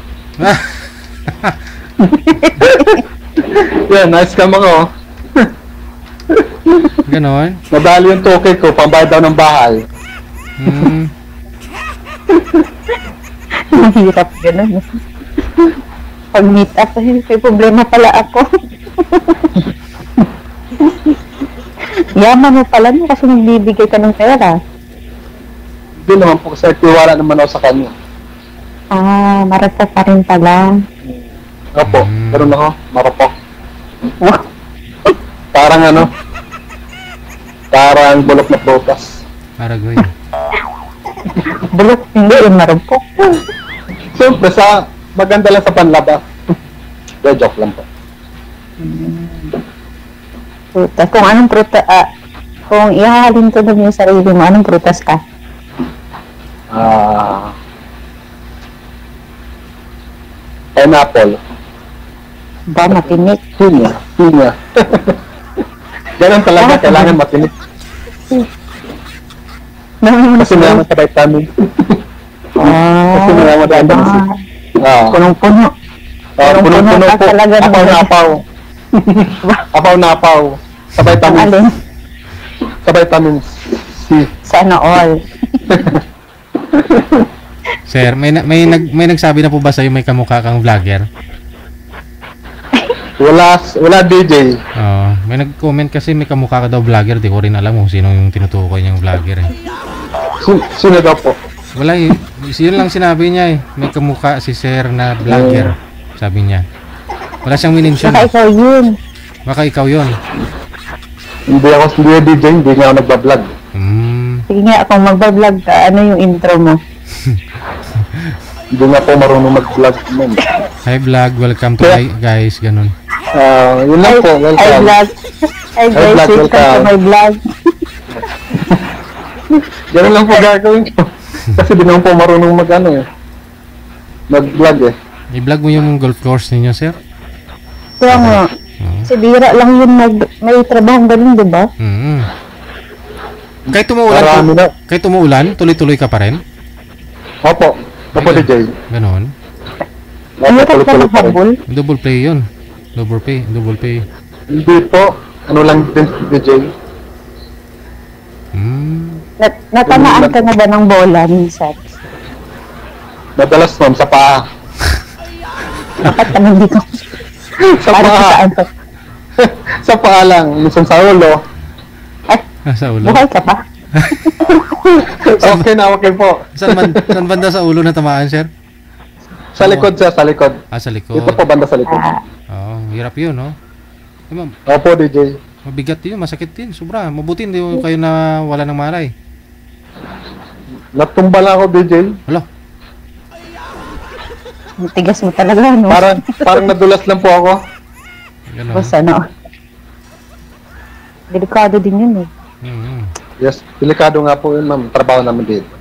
Yan, na-scam ako. Ganon? Nadali yung token ko, pambayad daw ng bahay. Mahirap ganun. Pag meet up, may problema pala ako. Yaman mo pala mo kasi nagbibigay ka ng pera. Hindi naman po kasi tiwala naman ako sa kanya. Marata pa rin pala. Opo, ganun ako, marapok. Parang bulok na prutas. Paragoy. Bulok, hindi yung marupok. Siyempre, maganda lang sa panlaba. Joke lang po. Prutas. Kung anong prutas, Kung ihahalin tulad mo yung sarili mo, anong prutas ka? Pineapple. Ba, matinik. Pinya. Ganun talaga, kailangan matinik. Kasi naman sa vitamin. Kasi naman sa vitamin C. Punong-puno. Punong-puno po. Apaw-napaw. Apaw-napaw. Sa vitamin. Sa vitamin C. Sana all. Sir, may nagsabi na po ba sa'yo may kamukha kang vlogger? Wala DJ. May nag-comment kasi may kamukha ka daw vlogger. Di ko rin alam kung sino yung tinutukoy niyang vlogger eh. Sino daw po? Wala eh. Yun lang sinabi niya eh. May kamukha si Sir na vlogger. Sabi niya. Wala siyang minention. Baka ikaw yun. Baka ikaw yun. Hindi DJ, hindi nga ako nagbablog. Sige nga, kung magbablog ka, ano yung intro mo? Hindi nga po marunong mag-vlog. Hi vlog, welcome to guys, ganun. Yun lang po, welcome. Hi vlog. Hi guys, welcome to my vlog. Ganun lang po gagawin ko. Kasi di naman po marunong mag-vlog eh. I-vlog mo yung golf course ninyo, sir? Kaya nga. Kasi bira lang yun may trabaho ganun, di ba? Kahit tumuulan, tuloy-tuloy ka pa rin? Opo. Opo, DJ. Ganon. Ano ka pa nakahabol? Double play yun. Double pay. Hindi po. Ano lang din, DJ. Natamaan ka na ba ng bola minsan? Madalas ma'am, sa paa. Dapat naman dito. Sa paa. Sa paa lang. Minsan sa ulo. Sa ulo? Buhay ka pa? Okay po. Saan banda sa ulo na tamaan, sir? Sa likod, sir, sa likod. Sa likod. Ito po, banda sa likod. Hirap yun, no? Ma'am. Opo, DJ. Mabigat yun, masakit din, sobra. Mabuti hindi kayo na wala ng malay. Natumba lang ako, DJ. Hala. Tigas mo talaga, no? Parang nadulas lang po ako. Ganun. Basta, no? Delikado din yun, eh. Yes, delikado nga po yun, ma'am. Trabaho naman dito.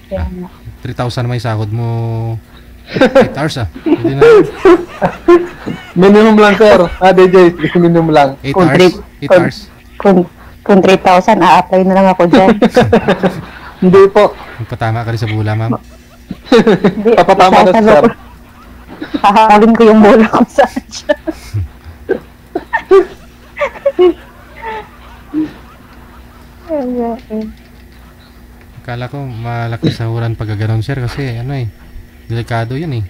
Kaya nga. 3,000 may sahod mo 8 hours ah. Hindi na. Minimum lang, sir. DJ, minimum lang. 8 hours. Kung 3,000, a-apply na lang ako dyan. Hindi po. Magpatama ka rin sa bula, ma'am. Papatama na, sir. Hahalin ko yung bola ko saan siya. Akala ko malaki sahuran pag gano'n, sir, kasi delikado yun eh.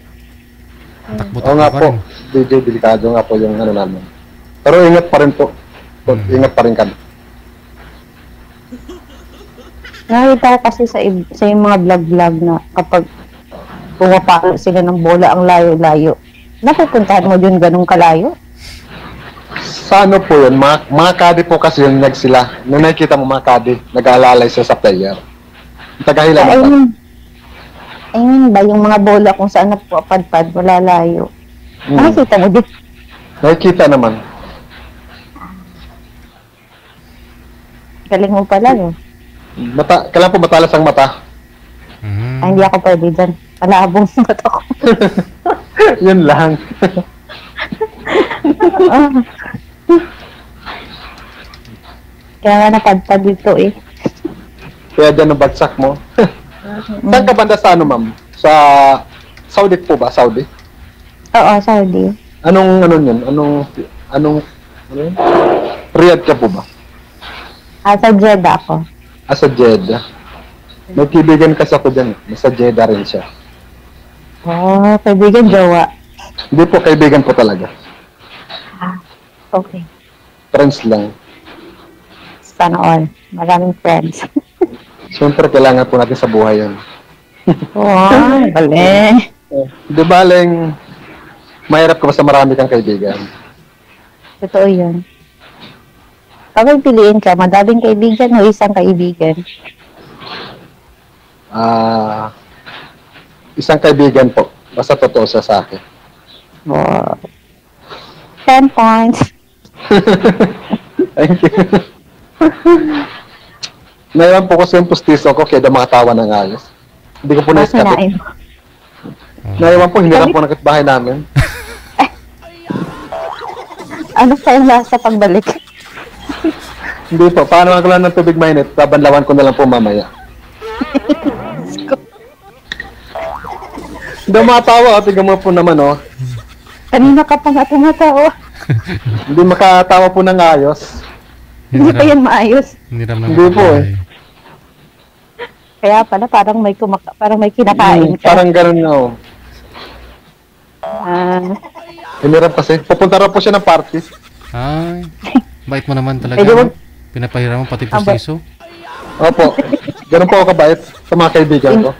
Takbo-takbo nga ka po, rin. DJ, delikado nga po yung namin. Pero ingat pa rin po. Ingat pa rin kami. Nakita ko kasi sa yung mga vlog-vlog na kapag pumapalo sila ng bola ang layo-layo. Napupuntahan mo yun ganun kalayo? Sa ano po yun, mga kadi po kasi yung sila. Nung nakikita mo mga kadi, nag-aalalay sila sa player. Tagahilan ayun ba yung mga bola kung saan napapadpad, wala layo. Nakikita mo din? Nakikita naman. Galing mo pala, no? Kailan po matalas ang mata? Ay, hindi ako pwede dyan. Malabong yung mata ko. Yun lang. Kaya nga napadpad dito eh. Kaya dyan nabagsak mo. Saan ka banda sa ma'am? Sa Saudi po ba? Saudi? Oo, Saudi. Anong yun? Anong Riyadh ka po ba? Sa Jeddah ako. Sa Jeddah. May kaibigan kasi ako dyan. Sa Jeddah rin siya. Kaibigan, jowa. Hindi po, kaibigan po talaga. Okay. Friends lang. Sana all. Maraming friends. Siyempre, kailangan po natin sa buhay yun. Bale. Di ba, Leng, mahirap ka ba sa marami kang kaibigan? Totoo yun. Kapag piliin ka, madaming kaibigan o isang kaibigan? Isang kaibigan po. Basta totoo siya sa akin. 10 points. Thank you. Naiwan po kasi yung pustiso ko kaya makatawa ng ayos. Hindi ko po na-escape. Naiwan po, hindi lang po nakitbahay namin. Ano pa yung lasa pagbalik? Hindi po, paano ako lang ng tubig mainit, babanlawan ko na lang po mamaya. Hindi matawa, tingnan mo po naman oh. Kanina ka pa nga tumatawa. Hindi makatawa po ng ayos. Hindi pa yan maayos. Hindi po eh. Kaya pala parang may kinakain ka. Parang ganun na oh. Hinirap kasi. Pupunta raw po siya ng party. Ay, bait mo naman talaga. Pinapahiram mo pati pustiso. Opo. Ganun po ako kabait sa mga kaibigan ko.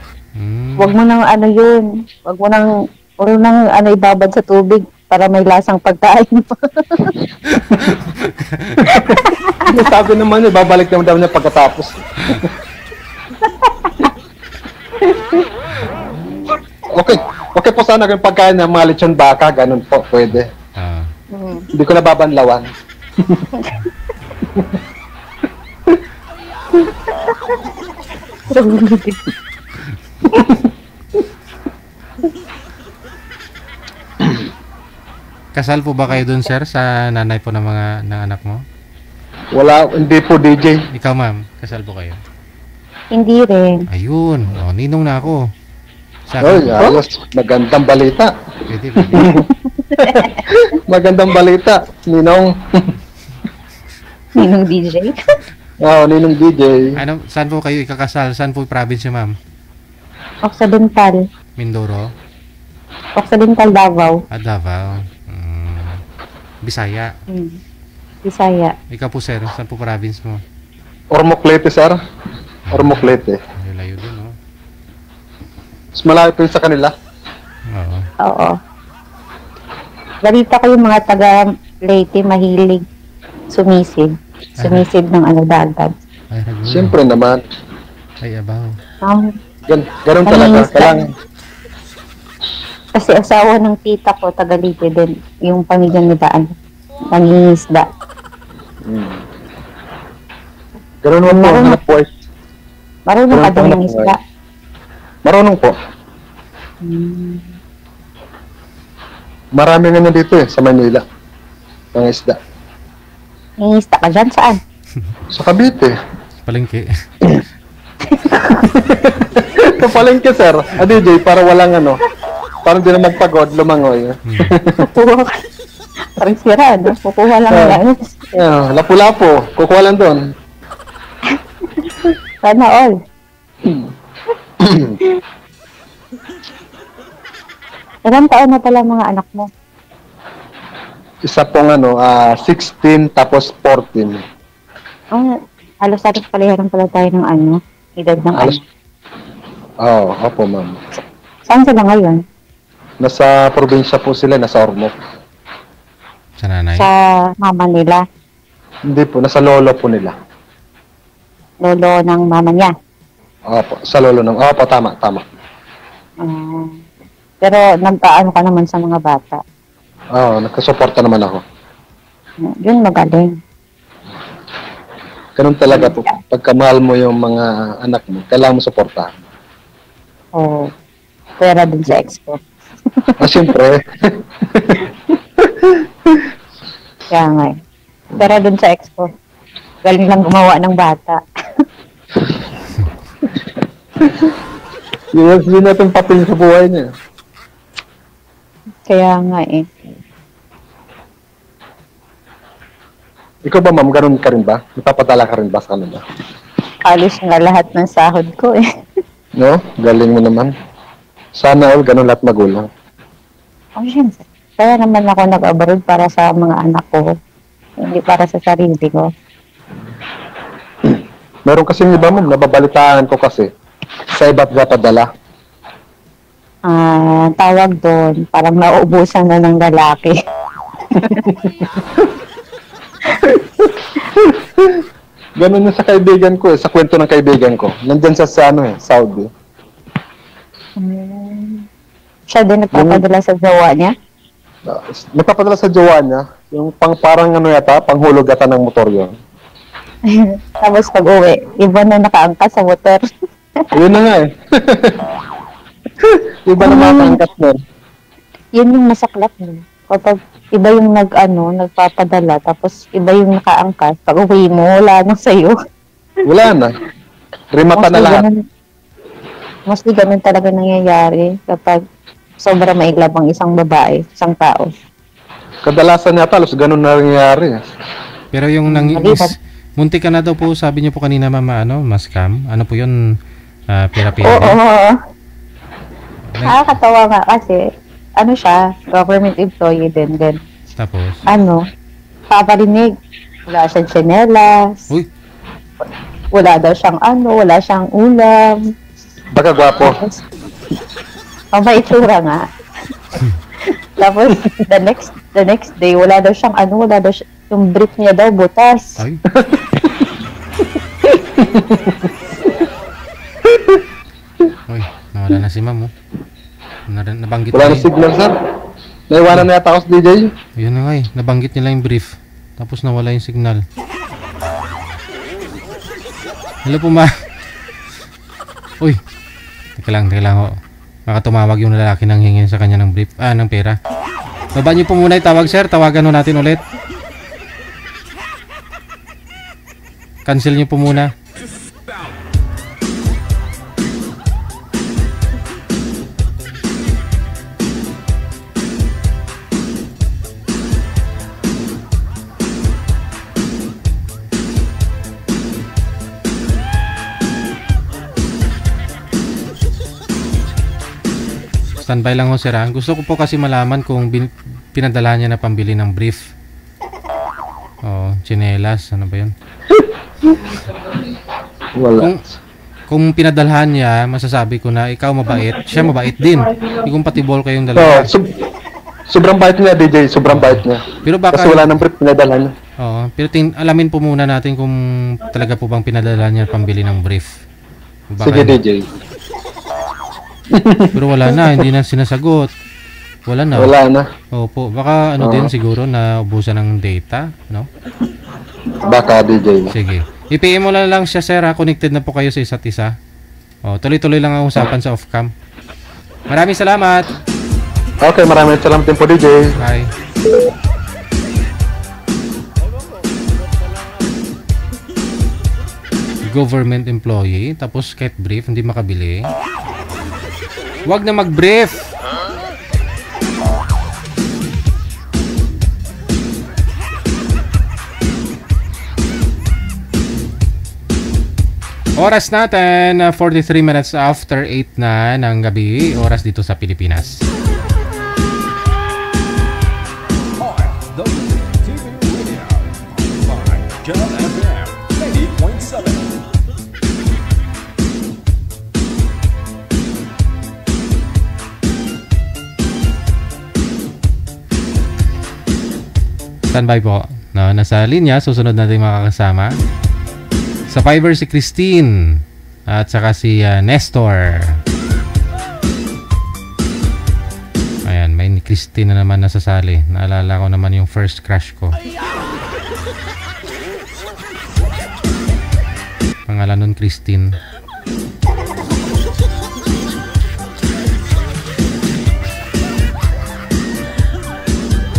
Huwag mo nang ano yun. Huwag mo nang ibabad sa tubig para may lasang pagkain mo. Sabi naman niya, babalik naman daw niya pagkatapos. Okay po sana kung pagkain ng mga lechon baka, ganun po, pwede. Hindi ko nababanlawan. Kasal po ba kayo dun, sir, sa nanay po ng anak mo? Wala, hindi po DJ. Ikaw, ma'am, kasal po kayo? Hindi rin. Ayun, ninong na ako. Oy, ayos. Magandang balita. Pwede. Magandang balita, Ninong. Ninong DJ? Ninong DJ. Ano, saan po kayo ikakasal? Saan po yung province, ma'am? Occidental. Mindoro? Occidental, Davao. Davao. Bisaya. Bisaya. Ikaw po, sir, saan po province mo? Ormoc-Leyte, sir. Ormoc-Leyte. Layo dun, no? Mas malayo po sa kanila. Oo. Balita ko yung mga taga Leyte mahilig sumisid. Sumisid ng dagat. Siyempre naman. Ay, abaw. Ganun talaga. Kailangan. Kasi asawa ng tita ko, taga Leyte din. Yung pamilya nila, nangingisda. Ganun mo po, hanap po. Marunong ka din ng isda. Marunong po. Marami nga dito sa Manila. Mga isda. Nangingisda ka dyan? Saan? Sa Cavite. Palengke. Sa palengke, sir. DJ, para walang parang di na magpagod, lumangoy. Kukuha ka. Parang sira, no? Kukuha lang lang. Lapu-lapu. Kukuha lang doon. Sana all. Ilang taon na pala mga anak mo? Isa pong 16 tapos 14. Halos paliharan pala tayo ng edad ng Opo, ma'am. Saan sila ngayon? Nasa probinsya po sila, nasa Ormoc. Sa nanay? Sa mama nila? Hindi po, nasa lolo po nila. Lolo ng mama niya? Opo, sa lolo ng... Opo, tama. Pero nagpaano ka naman sa mga bata? Nagkasuporta naman ako. Yun, magaling. Ganun talaga po. Pagka mahal mo yung mga anak mo, kailangan mo suportahan. Pera din sa expo. Siyempre. Kaya nga eh. Pera dun sa expo. Galing lang gumawa ng bata. Yun natin papel sa buhay niya. Kaya nga eh. Ikaw ba, ma'am, ganun ka rin ba? Napapadala ka rin ba sa kanila? Halos nga lahat ng sahod ko eh. No? Galing mo naman. Sana all ganun lahat magulang. Siyempre. Kaya naman ako nag-abroad para sa mga anak ko. Hindi para sa sarili ko. Meron kasing iba, ma'am, nababalitaan ko kasi sa iba't padala. Tawag doon, parang nauubusan na ng lalaki. Ganun na sa kaibigan ko sa kwento ng kaibigan ko. Nandyan sa Saudi. Siya din nagpapadala sa jowa niya? Nagpapadala sa jowa niya. Yung parang ano yata, panghulog yata ng motor yun. Tapos pag uwi, iba na nakaangkat sa motor. Yun na nga eh. Iba na nakaangkat nun. Yun yung masaklap nun. Kapag iba yung nagpapadala, tapos iba yung nakaangkat, pag uwi mo, wala na sa'yo. Wala na. Rimata na lahat. Mostly ganun talaga nangyayari kapag sobra maiglap ang isang babae, isang tao. Kadalasan yata, halos ganun na nangyayari. Pero yung munti ka na daw po, sabi niyo po kanina, mama, ma-scam. Ano po yun? Pera-pera? Oo. Nakakatawa nga kasi, siya, government employee din. Tapos? Paparinig. Wala siyang tsinelas. Uy! Wala daw siyang wala siyang ulam. Baka gwapo. May itsura nga. Tapos, the next day, wala daw siyang yung brief niya daw, butas. Ay. Uy, nawala na si ma'am, nabanggit wala na signal, sir. Naiwanan na yata ako sa DJ. Yun na nga nabanggit nila yung brief. Tapos nawala yung signal. Hello po, ma. Uy, teka lang ho. Baka tumawag yung lalaki nang hingin sa kanya ng brief, ng pera. Baba niyo po muna yung tawag, sir. Tawagan natin ulit. Cancel niyo po muna. Standby lang ho, sir. Gusto ko po kasi malaman kung pinadala niya na pambili ng brief. Tsinelas. Ano ba yun? Wala. Kung pinadalhan niya, masasabi ko na ikaw mabait, siya mabait din. Hindi compatible kayong dalawa. Sobrang bait niya, DJ. Sobrang bait niya. Pero baka, kasi wala nang brief pinadalhan niya. Pero alamin po muna natin kung talaga po bang pinadala niya pambili ng brief. Sige, DJ. Pero wala na, hindi na sinasagot. Wala na. Opo, baka din siguro na ubusan ng data, no? Baka, DJ. Sige. I-PM mo lang siya, sir, connected na po kayo sa isa't isa. Tuloy-tuloy lang ang usapan sa off-cam. Maraming salamat. Okay, maraming salamat din po, DJ. Bye. Government employee, tapos kahit brief, hindi makabili. Wag na mag-brief. Oras natin, 43 minutes after 8 na ng gabi. Oras dito sa Pilipinas. Standby po. Nasa linya, susunod natin makakasama. Sa Fiverr si Christine at saka si Nestor. Ayan, may ni Christine na naman nasasali. Naalala ko naman yung first crush ko. Pangalan nun Christine.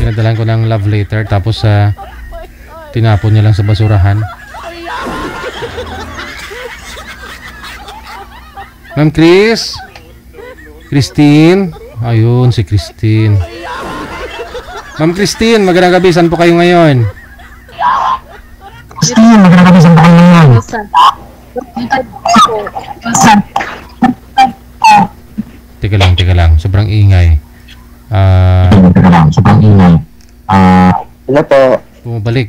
Pinadalan ko ng love letter tapos tinapon niya lang sa basurahan. Ma'am Christine. Ayun, si Christine. Ma'am Christine, magandang gabi. Saan po kayo ngayon? Christine, magandang gabi. Saan po kayo ngayon? Teka lang. Sobrang ingay. Ano po? Bumabalik.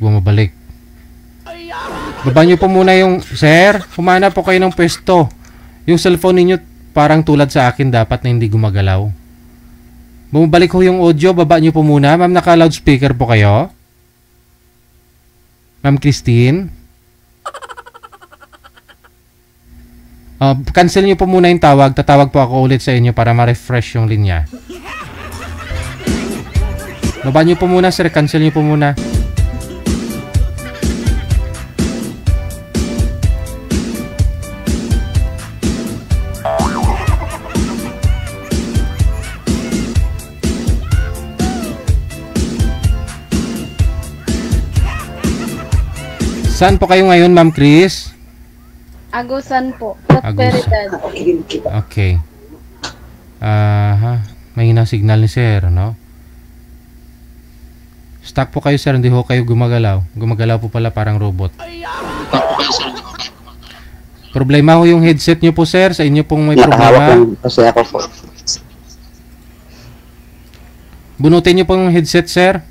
Baba nyo po muna yung, sir, humana po kayo ng pwesto. Yung cellphone ninyo parang tulad sa akin dapat na hindi gumagalaw. Bumabalik ho yung audio, baba nyo po muna. Ma'am, naka-loudspeaker po kayo? Ma'am Christine? Cancel nyo po muna yung tawag. Tatawag po ako ulit sa inyo para ma-refresh yung linya. Baba nyo po muna, sir. Cancel nyo po muna. Saan po kayo ngayon, Ma'am Chris? Agusan po. Agusan. Okay. May signal ni sir, no? Stuck po kayo, sir. Hindi ho kayo gumagalaw. Gumagalaw po pala parang robot. Problema ho yung headset nyo po, sir. Sa inyo pong may problema. Kasi ako po. Bunutin nyo po yung headset, sir.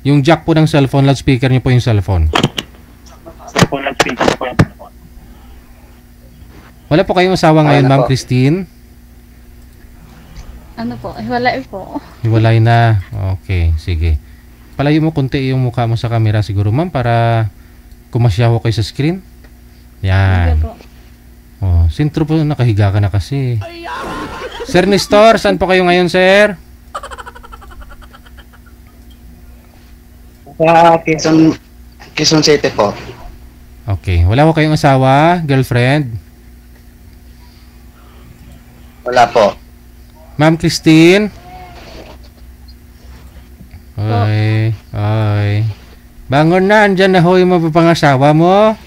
Yung jack po ng cellphone, loudspeaker nyo po yung cellphone. Wala po kayong asawa ngayon, Ma'am Christine? Ano po? Hiwalay po. Hiwalay na. Okay, sige. Palayo mo konti yung mukha mo sa camera siguro, ma'am, para kumasya ko kayo sa screen. Yan. Sige po. Oh, sintro po, nakahiga ka na kasi. Sir Nestor, saan po kayo ngayon, sir? Sa Quezon City po. Okay. Wala ko kayong asawa, girlfriend? Wala po. Ma'am Christine? Oy, oy. Bangon na, andyan na ho yung mapapangasawa mo.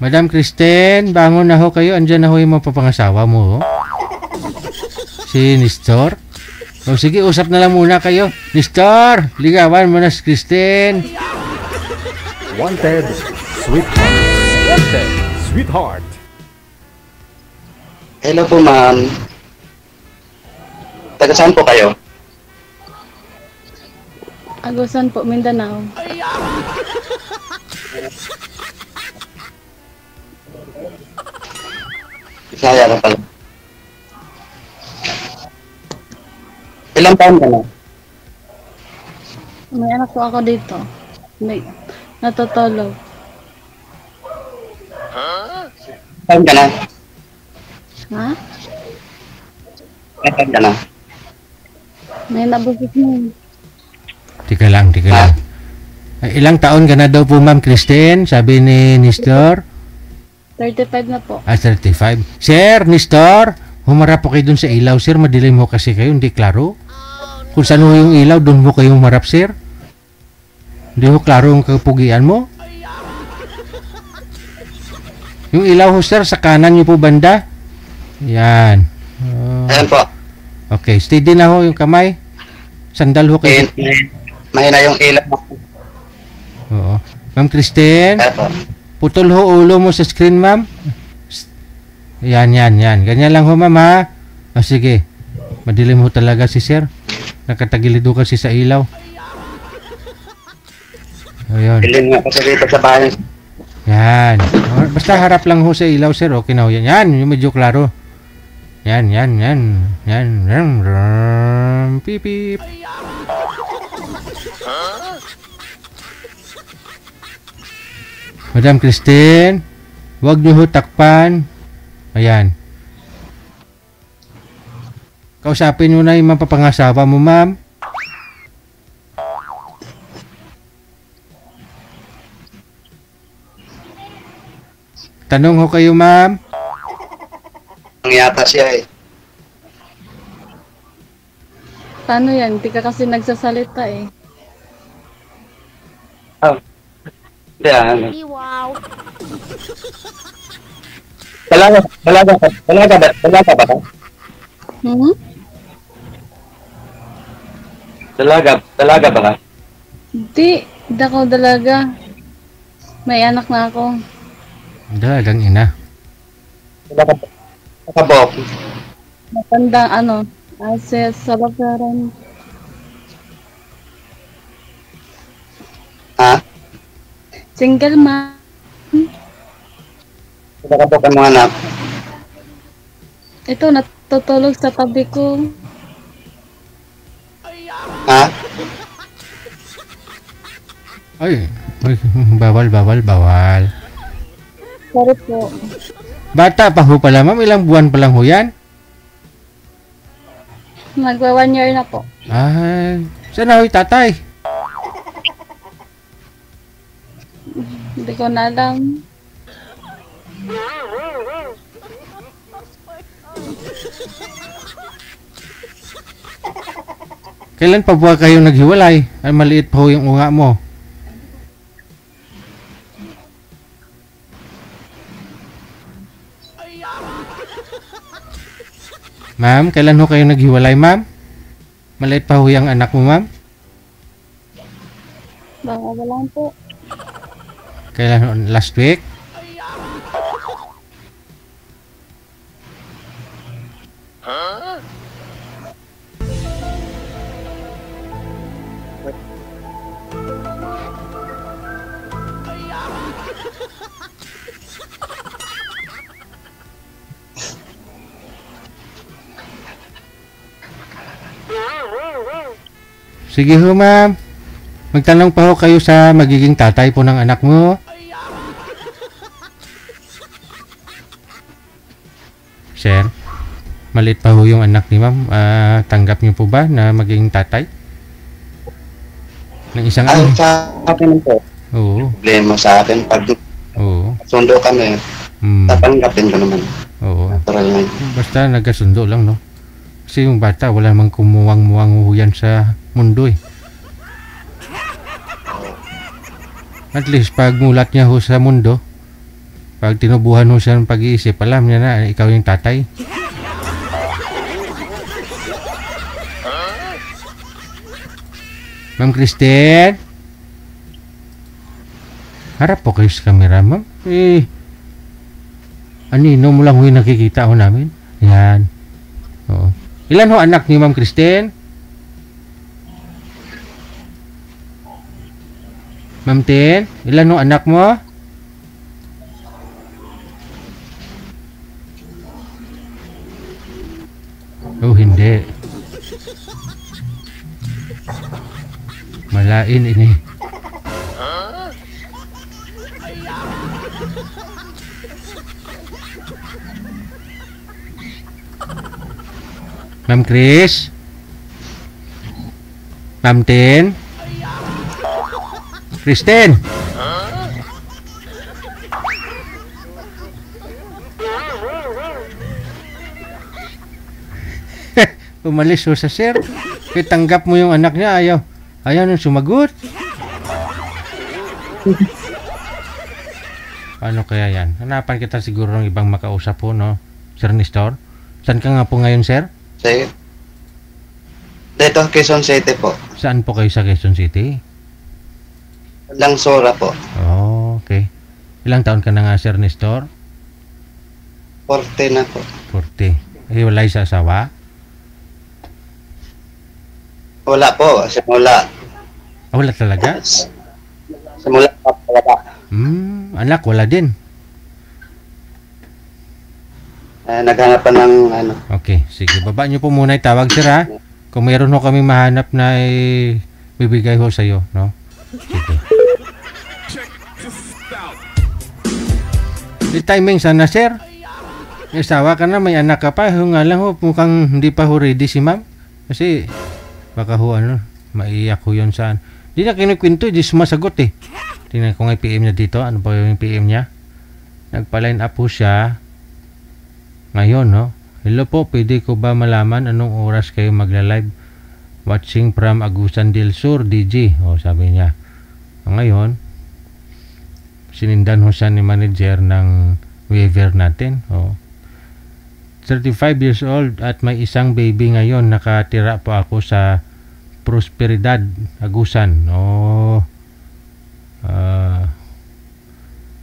Madam Christine, bangon na ho kayo, andyan na ho yung mapapangasawa mo. Si Nestor? O sige, usap na lang muna kayo. Nestor, ligawan mo na si Christine. Wanted, sweetheart. Wanted, sweetheart. Hello po, ma'am. Taga saan po kayo? Agusan po, Mindanao. Bisaya ka pala. Ilang taon ka na? May anak po ako dito. Natutulog. Taon ka na? Ha? Taon ka na? May nabusik mo. Tika lang. Ilang taon ka na daw po, Ma'am Christine? Sabi ni Nestor. 35 na po. 35. Sir, Nestor, humarap po kayo dun sa ilaw, sir. Madilim mo kasi kayo, hindi klaro. Kung saan ho yung ilaw, dun mo kayo humarap, sir. Hindi ho klaro yung kapugian mo. Yung ilaw ho, sir, sa kanan nyo po banda. Yan. Ayan po. Okay, steady na ho yung kamay. Sandal ho kayo. Mahina yung ilaw. Oo. Ma'am Christine, putol ho ulo mo sa screen, ma'am. Yan. Ganyan lang ho, ma'am, ha? O, sige. Madilim ho talaga si sir. Nakatagilid ho kasi sa ilaw. Ayun. Dilim nga kasi dito sa bahay. Yan. Basta harap lang ho sa ilaw, sir. Okay na ho yan. Yan, yung medyo klaro. Yan. Pip, pip. Madam Christine, huwag niyo ho takpan. Ayan. Kausapin mo na yung mapapangasawa mo, ma'am. Tanong ho kayo, ma'am. Ang yata siya eh. Paano yan? Di ka kasi nagsasalita eh. Oh. Yan. Wow. Dalaga ba ka? Hmm? Dalaga ba ka? Di ako dalaga. May anak na ako. Dalagang ina. Nakabok. Matandang ano, sa labaran. Ha? Single man. Nakabok ang mga anak. Ito, natutulog sa tabi ko. Ha? Ay, bawal. Sorry po. Bata pa ho pala, ma'am. Ilang buwan pa lang ho yan? Magwa 1 year na po. Ay, saan na tatay? Hindi ko na alam. Kailan pa ba kayo naghiwalay? Ay, maliit pa ho yung unga mo. Ma'am, kailan ho kayo naghiwalay, ma'am? Maliit pa ho yung anak mo, ma'am? Baka wala po. Kailan ho? Last week? Sige ho, ma'am. Magtanong pa ho kayo sa magiging tatay po ng anak mo. Sir, maliit pa ho yung anak ni ma'am. Tanggap niyo po ba na magiging tatay? Ng isang Ang sa akin po. Oo. Problema sa akin pag sundo kami. Tatanggapin ko naman. Oo. Natural lang. Basta nagkasundo lang, no? Kasi yung bata, wala namang kumuwang-muwang yan sa mundo eh. At least, pag mulat niya ho sa mundo, pag tinubuhan ho siya ng pag-iisip, alam niya na ikaw yung tatay. Ma'am Christine? Harap po kayo sa camera, ma'am. Anino mo lang ho yung nakikita ho namin. Yan. Oo. Ilan ho anak ni Ma'am Christine? Ma'am Tin, ilan ho anak mo? Oh, hindi. Malain ini. Ma'am Chris? Ma'am Tin? Kristen? Umalis ho sa sir. Kaya tanggap mo yung anak niya, ayaw nang sumagot. Paano kaya yan? Hanapan kita siguro ng ibang makausap po, no? Sir Nestor? Saan ka nga po ngayon, sir? Dito, Quezon City po. Saan po kayo sa Quezon City? Langsora po. Oh, okay. Ilang taon ka na nga, Sir Nestor? 40 na po. 40. Hiwalay sa asawa? Wala po. Simula. Wala talaga? Simula pa wala. Anak, wala din. Naghanap pa ng ano. Okay, sige. Baba nyo po muna itawag, sir, ha? Kung mayroon ho kami mahanap na bibigay ho sa'yo, no? Sige. Di timing sana, sir. May asawa ka na, may anak ka pa. Nga lang ho, mukhang hindi pa ho ready si ma'am. Kasi, baka ho, maiyak ho yun saan. Di na kinukwento, di sumasagot eh. Tingnan ko nga yung PM niya dito. Ano ba yung PM niya? Nagpa-line up ho siya. Ngayon, no? Hello po, pwede ko ba malaman anong oras kayo magla-live? Watching from Agusan del Sur, DG. O, sabi niya. Ngayon, sinindan ho siya ni manager ng waiver natin. O, 35 years old at may isang baby ngayon. Nakatira po ako sa Prosperidad, Agusan. O,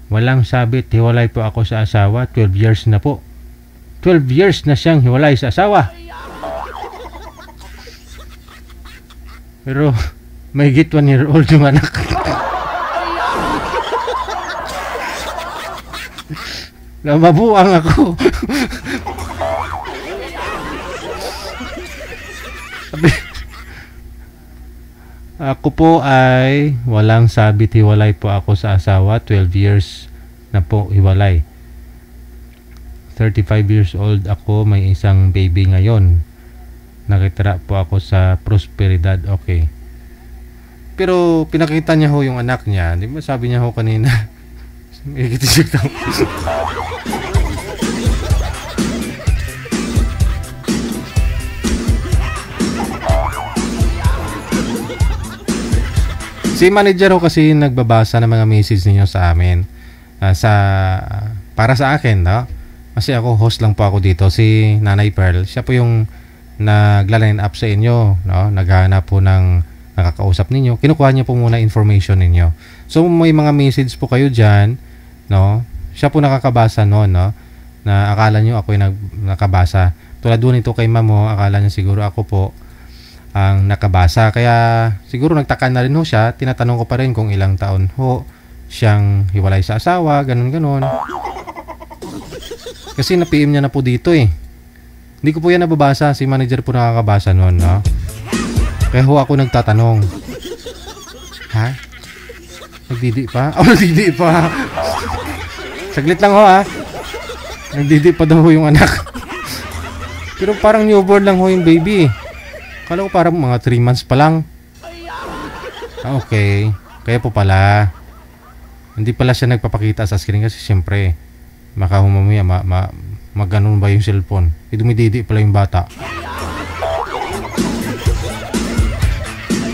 walang sabit. Hiwalay po ako sa asawa. 12 years na po. 12 years na siyang hiwalay sa asawa. Pero may git 1 year old yung anak. Mabuang ako. Ako po ay walang sabit, hiwalay po ako sa asawa. 12 years na po hiwalay. 35 years old ako, may isang baby ngayon. Nakitira po ako sa Prosperidad. Okay. Pero pinakita niya ho yung anak niya. Di ba sabi niya ho kanina? Si manager ho kasi nagbabasa ng mga message ninyo sa amin. Para sa akin, no? Kasi ako, host lang po ako dito. Si Nanay Pearl, siya po yung nagla-line up sa inyo, no? Naghahanap po ng nakakausap ninyo. Kinukuha niya po muna information ninyo. So, may mga message po kayo dyan, no? Siya po nakakabasa noon, no? Na akala nyo ako yung nakabasa. Tulad doon ito kay Mamo, akala niya siguro ako po ang nakabasa. Kaya siguro nagtaka na rin ho siya. Tinatanong ko pa rin kung ilang taon ho siyang hiwalay sa asawa, ganun-ganon. Kasi na-PM niya na po dito eh. Hindi ko po yan nababasa. Si manager po nakakabasa noon, no? Kaya ho ako nagtatanong. Ha? Nagdidi pa? Oh, nagdidi pa. Saglit lang ho, ha? Nagdidi pa daw ho yung anak. Pero parang newborn lang ho yung baby. Kala ko parang mga 3 months pa lang. Okay. Kaya po pala. Hindi pala siya nagpapakita sa screen kasi siyempre makahumamaya maganon ba yung cellphone. Dumididi pala yung bata.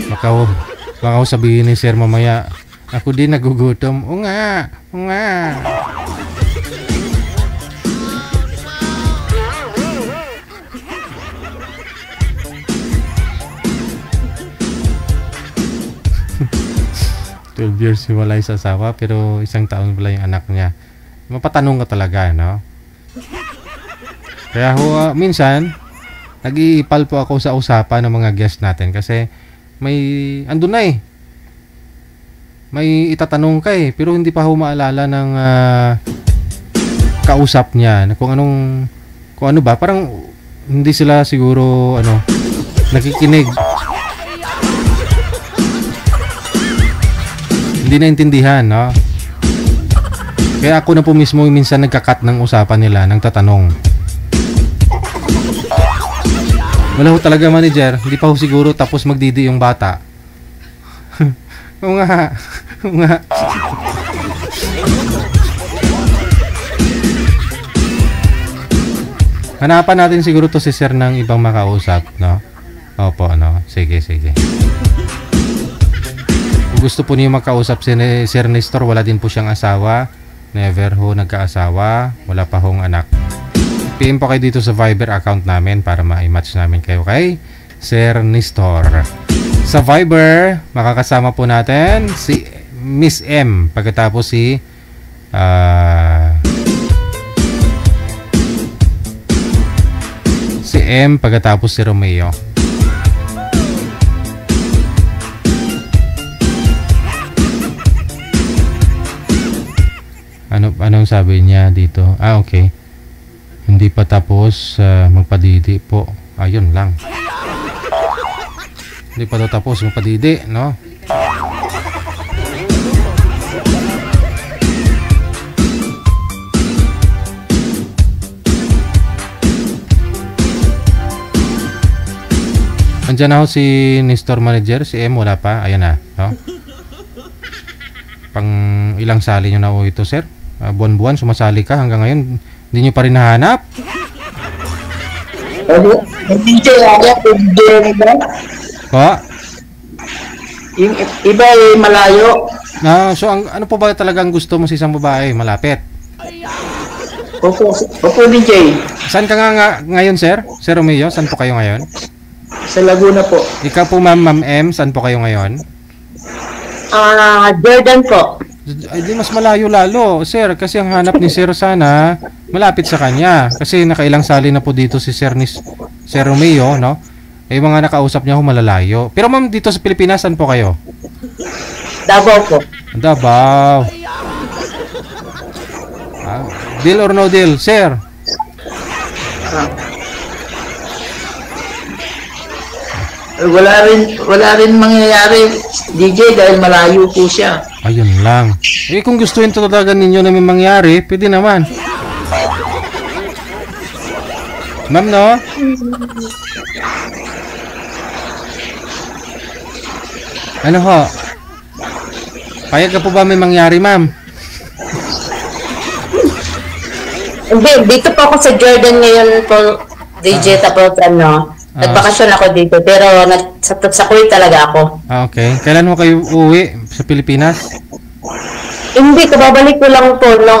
Baka sabihin ni sir mamaya, ako din nagugutom. O nga. O nga. Years hiwalay sa asawa pero 1 taon pala yung anak niya. Mapatanong ka talaga, no? Kaya ho, minsan nag-iipal po ako sa usapan ng mga guest natin kasi may andun na eh. May itatanong ka eh pero hindi pa ho maalala ng kausap niya na kung ano ba, parang hindi sila siguro nakikinig. Hindi naintindihan, no? Kaya ako na po mismo minsan nagka-cut ng usapan nila, nang tatanong. Wala ho talaga manager, hindi pa ho siguro tapos magdidi yung bata. Oo nga. Oo nga. Hanapan natin siguro to si sir ng ibang makausap, no? Opo, no? Sige, sige. Gusto po niyo makausap si Sir Nestor, wala din po siyang asawa. Never ho nagkaasawa. Wala pa hong anak. PM po kayo dito sa Viber account namin para ma-match namin kayo kay Sir Nestor. Sa Viber, makakasama po natin si Miss M. Pagkatapos si M. Pagkatapos si Romeo. Anong sabi niya dito? Okay. Hindi pa tapos magpadidi po. Ayun lang. Hindi pa daw tapos magpadidi, no? Andiyan na ho si Nestor Manager, si M wala pa. Ayan na, no? Pang ilang sali nyo na ho ito, sir? Buwan-buwan sumasali ka hanggang ngayon hindi nyo pa rin nahanap? Po? Yung iba ay malayo. So ano po ba talagang gusto mo sa isang babae? Malapit? Opo DJ. Saan ka nga ngayon, sir? Sir Romeo, saan po kayo ngayon? Sa Laguna po. Ikaw po Ma'am M, saan po kayo ngayon? Jordan po. Ay di mas malayo lalo, sir, kasi ang hanap ni sir sana malapit sa kanya kasi nakailang sali na po dito si Sir Romeo, no? Eh mga nakausap niya ho malalayo. Pero ma'am, dito sa Pilipinas saan po kayo? Davao po. Davao. Deal or no deal, sir? Wala rin mangyayari DJ dahil malayo po siya. Ayun lang. Eh kung gustuin talaga ninyo na may mangyari, pwede naman. Ma'am, no? Ano ho? Payag ka po ba may mangyari, ma'am? Hindi, dito po ako sa Jordan ngayon po, DJ, tapos nagbakasyon ako dito, pero sa Kuwait talaga ako. Okay. Kailan mo kayo uuwi sa Pilipinas? Hindi, kababalik ko lang po nung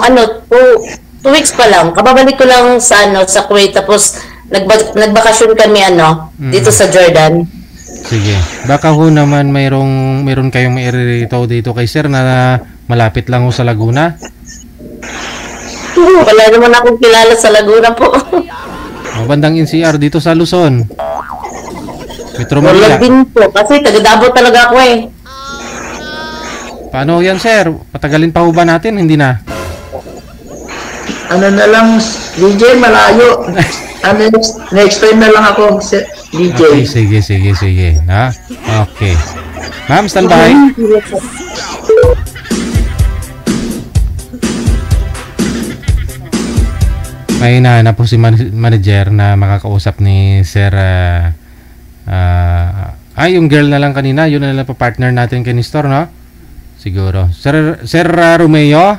2 weeks pa lang. Kababalik ko lang sa sa Kuwait, tapos nagbakasyon kami dito sa Jordan. Sige. Baka ho naman mayroon kayong mairito dito kay sir na malapit lang ho sa Laguna. Wala naman akong kilala sa Laguna po. Bandang NCR dito sa Luzon. Metro Manila. Wala din po, kasi taga-Davao talaga ako eh. Paano yan, sir? Patagalin pa ho ba natin? Hindi na. Ano na lang, DJ, malayo. Next time na lang ako, DJ. Okay, sige. Ha? Okay. Ma'am, standby. May hinahanap po si manager na makakausap ni Sir yung girl na lang kanina, yun na lang pa partner natin kay Nestor, no? Siguro. Sir Romeo?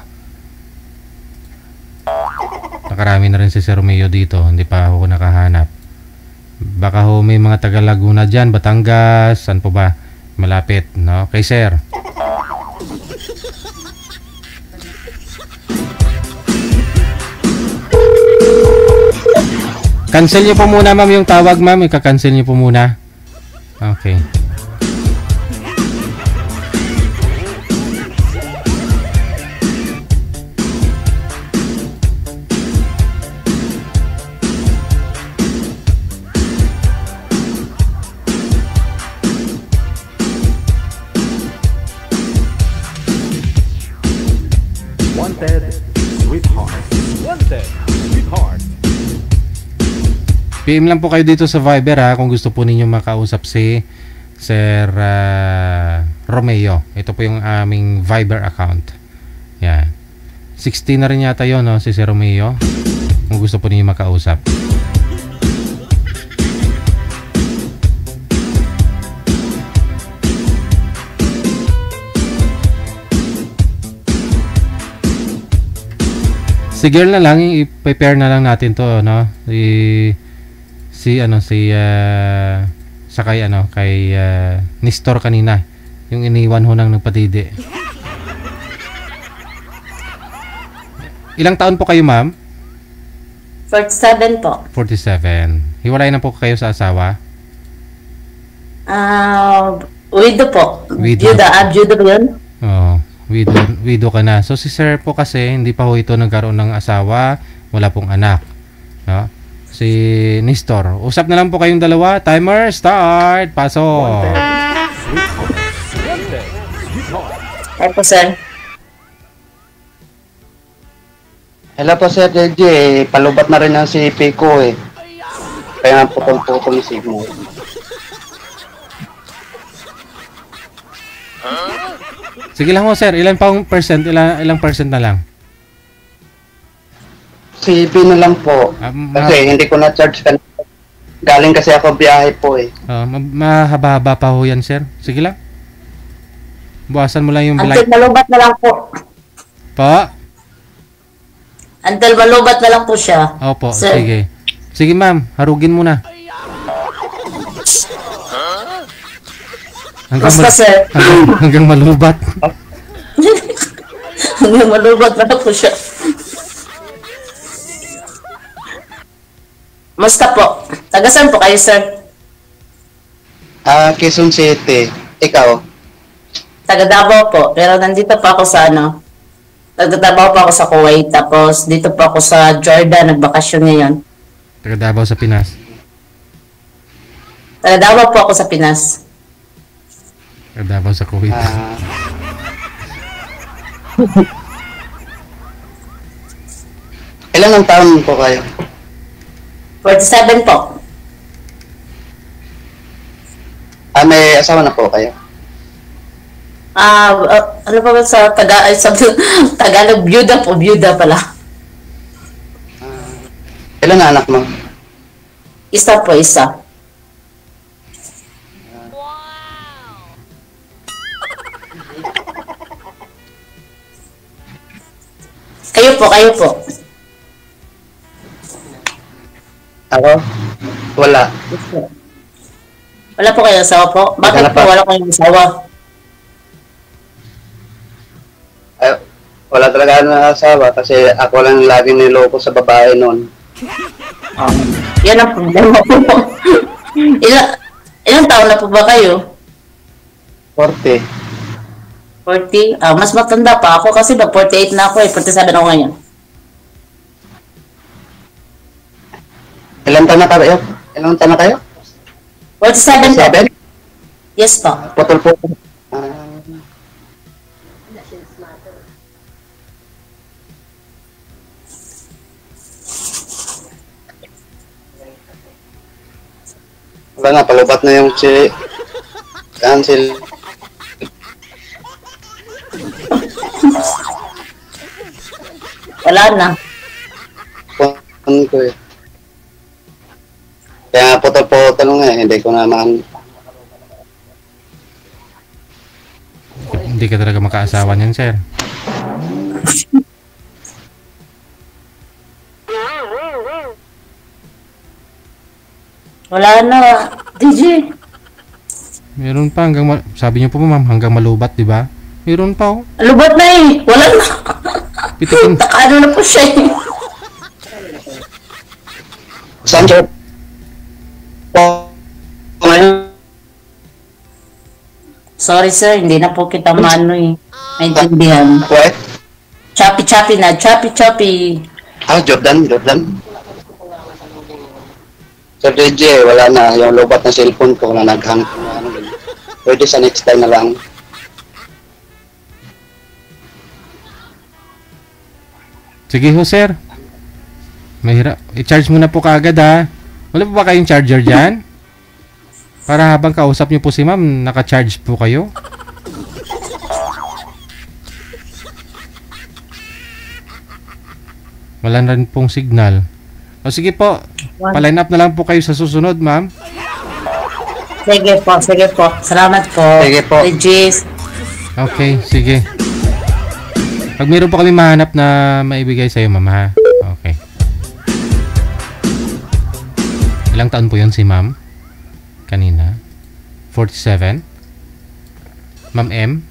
Nakarami na rin si Sir Romeo dito, hindi pa ako nakahanap. Baka ho may mga taga Laguna dyan, Batangas, saan po ba? Malapit, no? Kay Sir. Cancel niyo po muna, ma'am, yung tawag, ma'am. Ika-cancel niyo po muna. Okay. Wanted, sweetheart. Wanted, sweetheart. PM lang po kayo dito sa Viber ha kung gusto po ninyo makausap si Sir Romeo. Ito po yung aming Viber account. Yan. 16 na rin yata yun, no, si Sir Romeo. Kung gusto po ninyo makausap. Si girl na lang, i-prepare na lang natin to, no? Kay Nestor kanina, yung iniwan ho nang nagpatidi. Ilang taon po kayo, ma'am? 47 po. 47. Hiwalay na po kayo sa asawa? Widow po. Widow ba yun? Oo, widow ka na. So si sir po kasi hindi pa ho ito nagkaroon ng asawa, wala pong anak, no? Si Nestor, usap na lang po kayong dalawa. Timer start. Pasok. Ay po, sir. Hello po, Sir JJ. Palubat na rin ang CP ko eh. Kaya putol-putol yung signal. Sige lang ho, sir. Ilang percent na lang? CP na lang po. Kasi hindi ko na-charge kanina. Galing kasi ako biyahe po eh. Mahaba-haba pa ho yan, sir. Sige lang. Buwasan mo lang yung Until malubat na lang po. Po? Until malubat na lang po siya. Opo, sir. Sige. Sige, ma'am. Harugin mo na. Hanggang malubat. Hanggang malubat na lang po siya. Musta po? Tagasan po kayo, sir? Quezon City. Ikaw? Taga Davao po. Pero nandito pa ako sa taga Davao pa ako sa Kuwait. Tapos dito pa ako sa Jordan. Nagbakasyon ngayon. Taga Davao sa Pinas? Taga Davao po ako sa Pinas. Taga Davao sa Kuwait. Ilan ang taon po kayo? 47 po. May asawa na po kayo? Ano pa ba sa Tagalog? Byuda po. Byuda pala. Ilan na anak mo? Isa po, isa. Kayo po. Ako? Wala. Wala po kayong asawa po? Bakit po wala kayong asawa? Ay, wala talaga na asawa kasi ako lang laging niloko sa babae noon. Yan ang problema po. Ilang taon na po ba kayo? 40. 40? Mas matanda pa ako kasi 48 na ako 47 ako ngayon. Ilang taon na kayo? 47 po. Yes po. Putol po. Wala na, palubat na yung cancel. Wala na. Ano ko eh. Kaya putol-putol nga eh, hindi ko naman. Hindi ka talaga makaasawa niyan, sir. Wala na, DJ. Meron pa sabi niyo po ma'am, hanggang malubat, di ba? Meron pa oh. Lubat na eh. Wala na. Pitikin. Ano na po siya eh. Saan siya? Sorry sir, hindi na po kita mano eh. Maintindihan. What? Choppy na. Choppy. Jordan. Sir DJ, wala na. Yung lobat na cellphone ko na naghang. Pwede sa next time na lang. Sige ho, sir. Mahirap. I-charge mo na po kaagad ha. Wala po ba kayong charger dyan? Para habang kausap niyo po si ma'am, naka-charge po kayo. Wala na rin pong signal. O sige po, pa-line up na lang po kayo sa susunod, ma'am. Sige po. Salamat po. Sige po. Regis. Okay, sige. Pag meron po kami mahanap na maibigay sa'yo, ma'am, ha? Okay. Ilang taon po yun si ma'am? Kanina? 47? Ma'am M?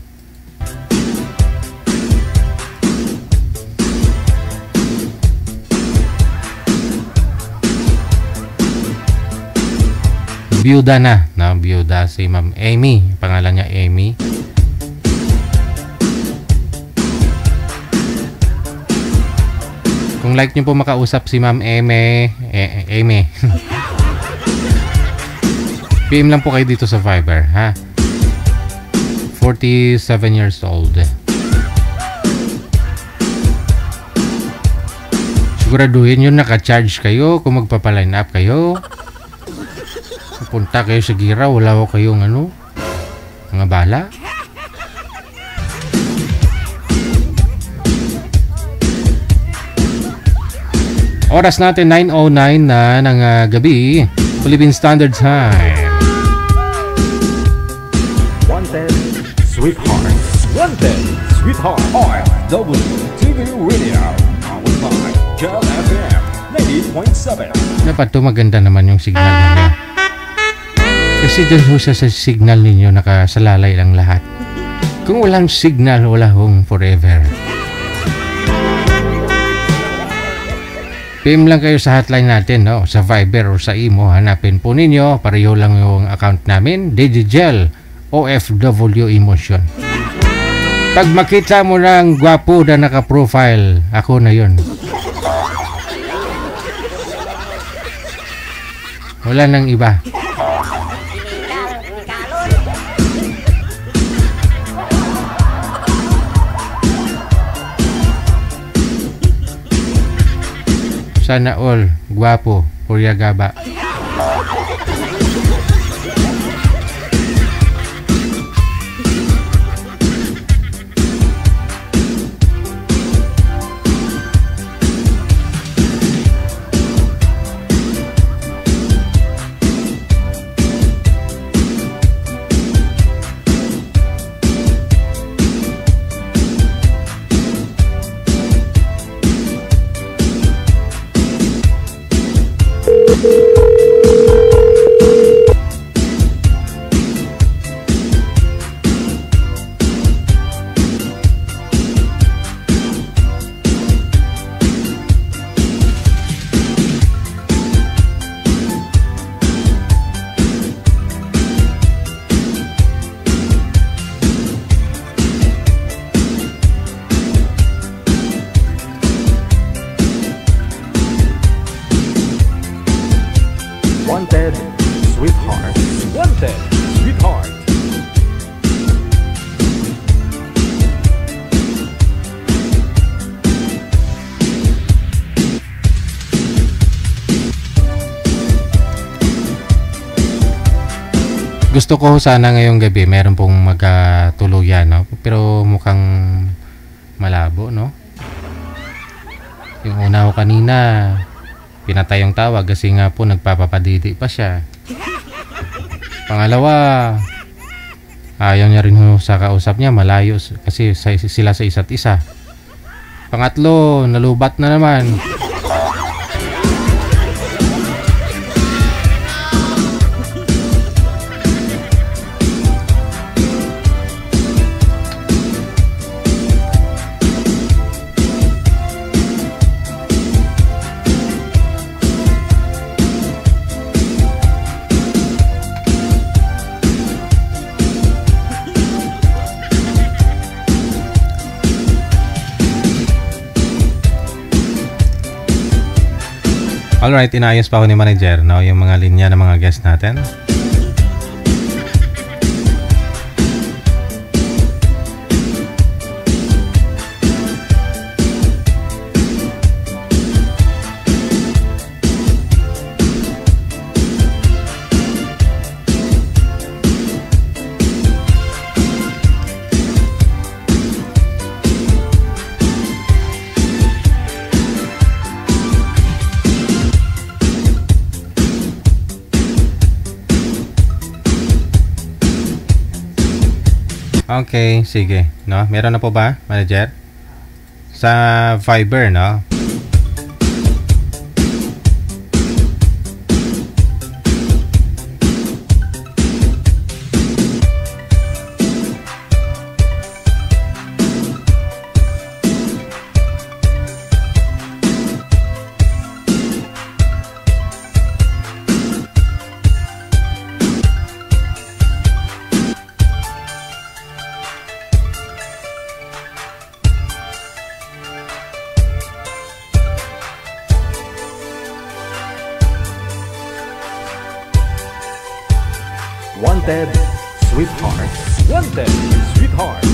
Biyuda na. Biyuda si Ma'am Amy. Pangalan niya Amy. Kung like niyo po makausap si Ma'am Amy. PM lang po kayo dito sa Viber, ha? 47 years old. Siguraduhin yun naka-charge kayo kung magpapaline up kayo. Punta kayo sa gira, wala ko kayong mga bala. Oras natin 9:09 na ng gabi, Philippine Standard Time. Wanted Sweetheart OFW TV Radio powered by Cal FM 90.7. Dapat to maganda naman yung signal ninyo. Kasi dyan ho sa signal ninyo nakasalalay lang lahat. Kung walang signal, wala hong forever. PM lang kayo sa hotline natin, no? Sa Viber o sa Imo. Hanapin po ninyo. Pareho lang yung account namin. Digigel OFW Emotion. Pag makita mo ng gwapo na naka-profile, ako na yun. Wala nang iba. Sana all, guwapo, Puryagaba. Sweetheart. Wanted, Sweetheart. Gusto ko sana ngayong gabi meron pong magtuluyan, no? Pero mukhang malabo, no? Yung una ko kanina, pinatay yung tawag kasi nga po nagpapapadidi pa siya. Pangalawa, ayaw niya rin sa kausap niya, malayo kasi sila sa isa't isa. Pangatlo, nalubat na naman. Alright, inayos pa ako ni manager, no? Yung mga linya ng mga guest natin. Okay, sige, no? Meron na po ba, manager? Sa Viber, no? Wanted, Sweetheart. Wanted, Sweetheart.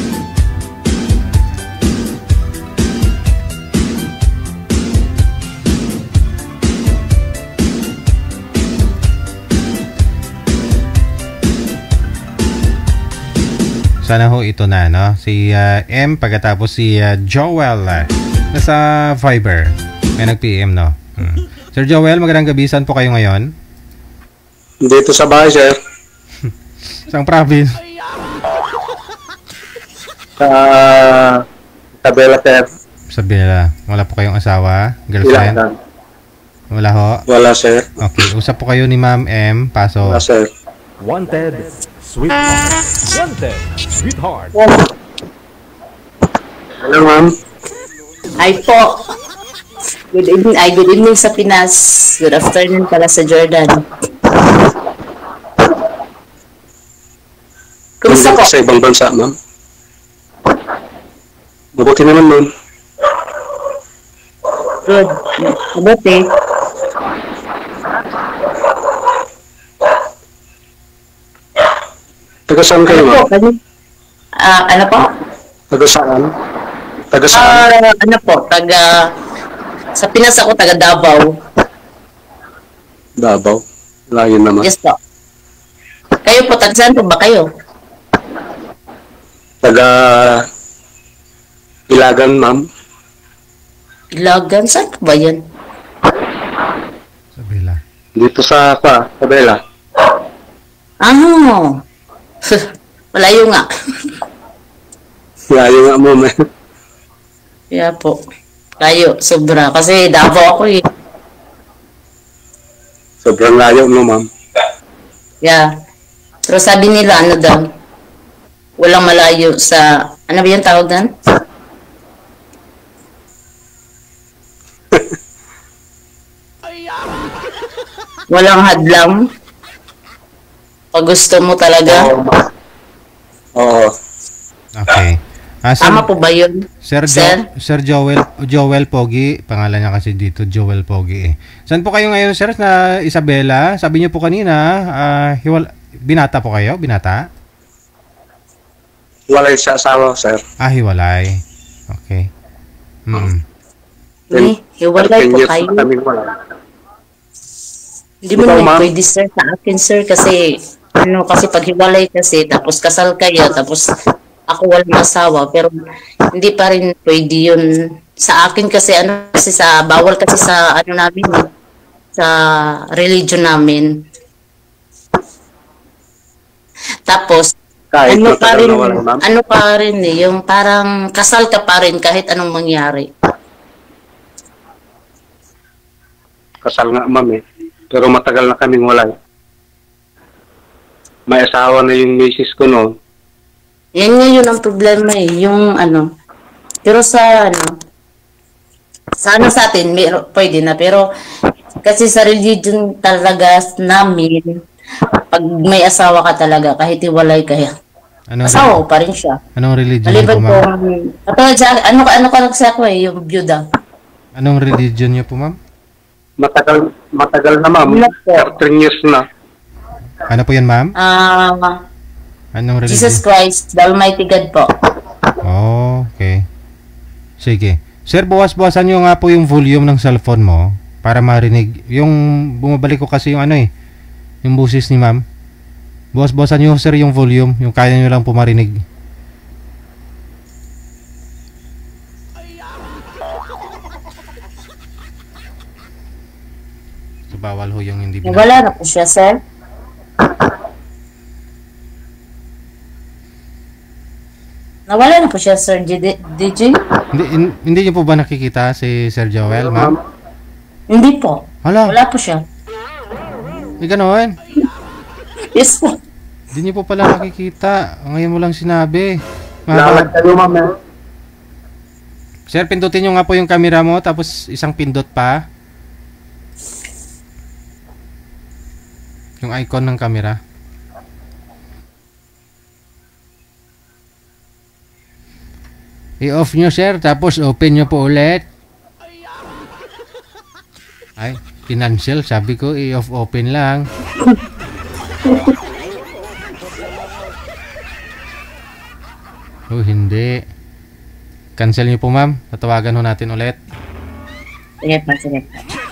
Sana ho ito na, no? Si M, pagkatapos si Joel. Nasa Viber. May nag-PM, no? Sir Joel, magandang gabi. Saan po kayo ngayon? Dito sa bahay, sir. Saan province? Sa Tabela, sir. Sa Bela. Wala po kayong asawa? Girlfriend? Ilan? Wala ho? Wala, sir. Okay, usap po kayo ni Ma'am M. Paso. Wala, sir. Wanted, Sweetheart. Wanted, Sweetheart. Hello, ma'am. Ay po. Good evening sa Pinas. Good afternoon pala sa Jordan. Kumusta po? Sa ibang bansa, ma'am. Mabuti naman, ma'am. Good. Mabuti. Taga saan kayo, ma'am? Ano po? Taga saan? Taga saan? Ano po? Sa Pinas ako, taga Davao. Davao. Layo naman. Yes po. Kayo po, taga saan po ba kayo? Taga Ilagan, ma'am. Ilagan? Saan po ba yan? Sa Bela. Dito sa Tabela. Ah. Malayo nga. Layo nga, ma'am. Yeah po. Layo, sobra. Kasi Davao ako eh. Sobrang layo mo, ma'am. Yeah. Pero sabi nila, ano daw, walang malayo sa, ano ba yung tawag doon? Walang hadlang. Pag gusto mo talaga. Oo. Okay. Tama po ba yun? Sir Joel Pogi, pangalan niya kasi dito, Joel Pogi eh. Saan po kayo ngayon, sir, na Isabela? Sabi niyo po kanina, binata po kayo? Binata? Hiwalay sa asawa, sir. Hiwalay. Okay. Hiwalay po kayo. Hindi mo naman pwede, sir, sa akin, sir, kasi kasi pag hiwalay kasi, tapos kasal kayo, tapos ako walang asawa, pero hindi pa rin pwede yun sa akin kasi kasi bawal kasi sa namin, sa religion namin. Tapos ano pa rin yung parang kasal ka pa rin kahit anong mangyari. Kasal nga, ma'am eh. Pero matagal na kaming wala. May asawa na yung misis ko, no? Yan nga yun ang problema eh, yung pero sa sa atin, pwede na, pero kasi sa religion talaga namin, pag may asawa ka talaga, kahit iwalay kaya, asawa pa rin siya. Anong religion niyo po, ma'am? Ano ka nagsa ako eh, yung byuda. Anong religion niyo po, ma'am? Matagal na, ma'am. 13 years na. Ano po yan, ma'am? Anong religion? Jesus Christ, the Almighty God po. Okay. Sige. Sir, buwas-buwasan nyo nga po yung volume ng cellphone mo para marinig. Yung bumabalik ko kasi yung yung busis ni ma'am. Buwas-buwasan nyo, sir, yung volume. Yung kaya nyo lang po marinig. So, bawal ho yung hindi binasa. Wala na po siya, sir. Nawala na po siya, Sir DJ? Hindi niyo po ba nakikita si Sir Joel, ma'am? Hindi po. Wala po siya. May gano'n? Yes po. Hindi niyo po pala nakikita. Ngayon mo lang sinabi. Lalag kayo, ma'am. Sir, pindutin niyo nga po yung camera mo, tapos isang pindot pa. Yung icon ng camera. I-off nyo, sir, tapos open nyo po ulit. Ay, financial, sabi ko i-off open lang. Hindi. Cancel nyo po, ma'am. Tatawagan ho natin ulit. Sige pa, sige pa.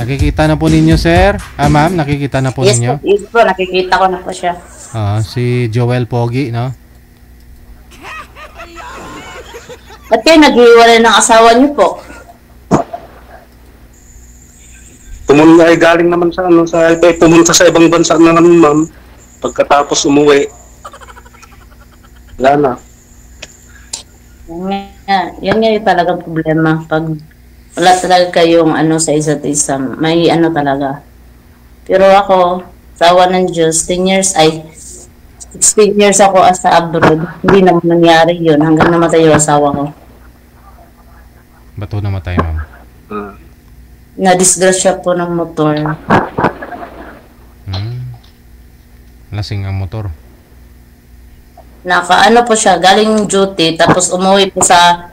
Nakikita na po ninyo, sir? Ma'am, nakikita na po ninyo? Yes po, nakikita ko na po siya. Si Joel Pogi, no? Ba't kayo nag-iwalay ng asawa niyo po? Pumunta ay galing naman sa pumunta sa ibang bansa na naman, ma'am. Pagkatapos umuwi. Wala na. Yan nga yung talagang problema. Pag wala talaga kayong sa isa't isa, may talaga. Pero ako, sa awa ng Diyos, 16 years ako sa abroad. Hindi naman nangyari yun hanggang namatay yung asawa ko. Ba't namatay, ma'am? Na-disgrasya po ng motor. Lasing ang motor. Po siya, galing duty, tapos umuwi po sa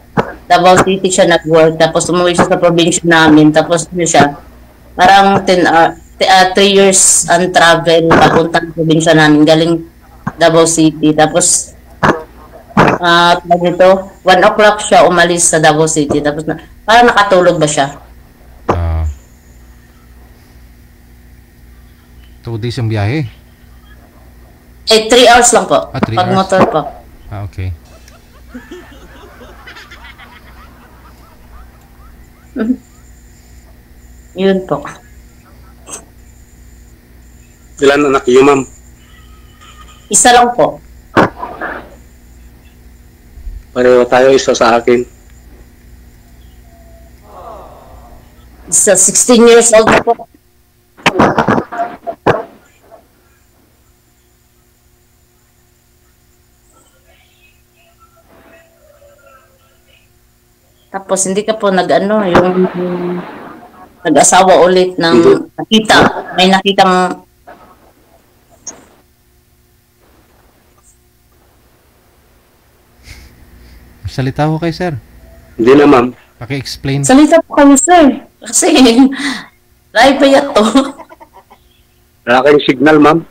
Davao City siya nag-work, tapos umuwi siya sa probinsya namin, tapos siya, parang 3 years ang travel, papunta sa probinsya namin, galing Davao City, tapos 1 o'clock siya umalis sa Davao City, tapos parang nakatulog ba siya? 2 days ang biyahe? 3 hours lang po, pag motor po. Okay. Yun po. Ilan anak iyo, ma'am? Isa lang po. Pareho tayo, isa sa akin. Isa 16 years old na po. Tapos hindi ka po nag-ano, yung nag-asawa ulit ng nakita. May nakitang Salita ko kay sir. Hindi na, ma'am. Paki-explain. salita po kayo, sir. Kasi live ba yan to? Wala kayong signal, ma'am.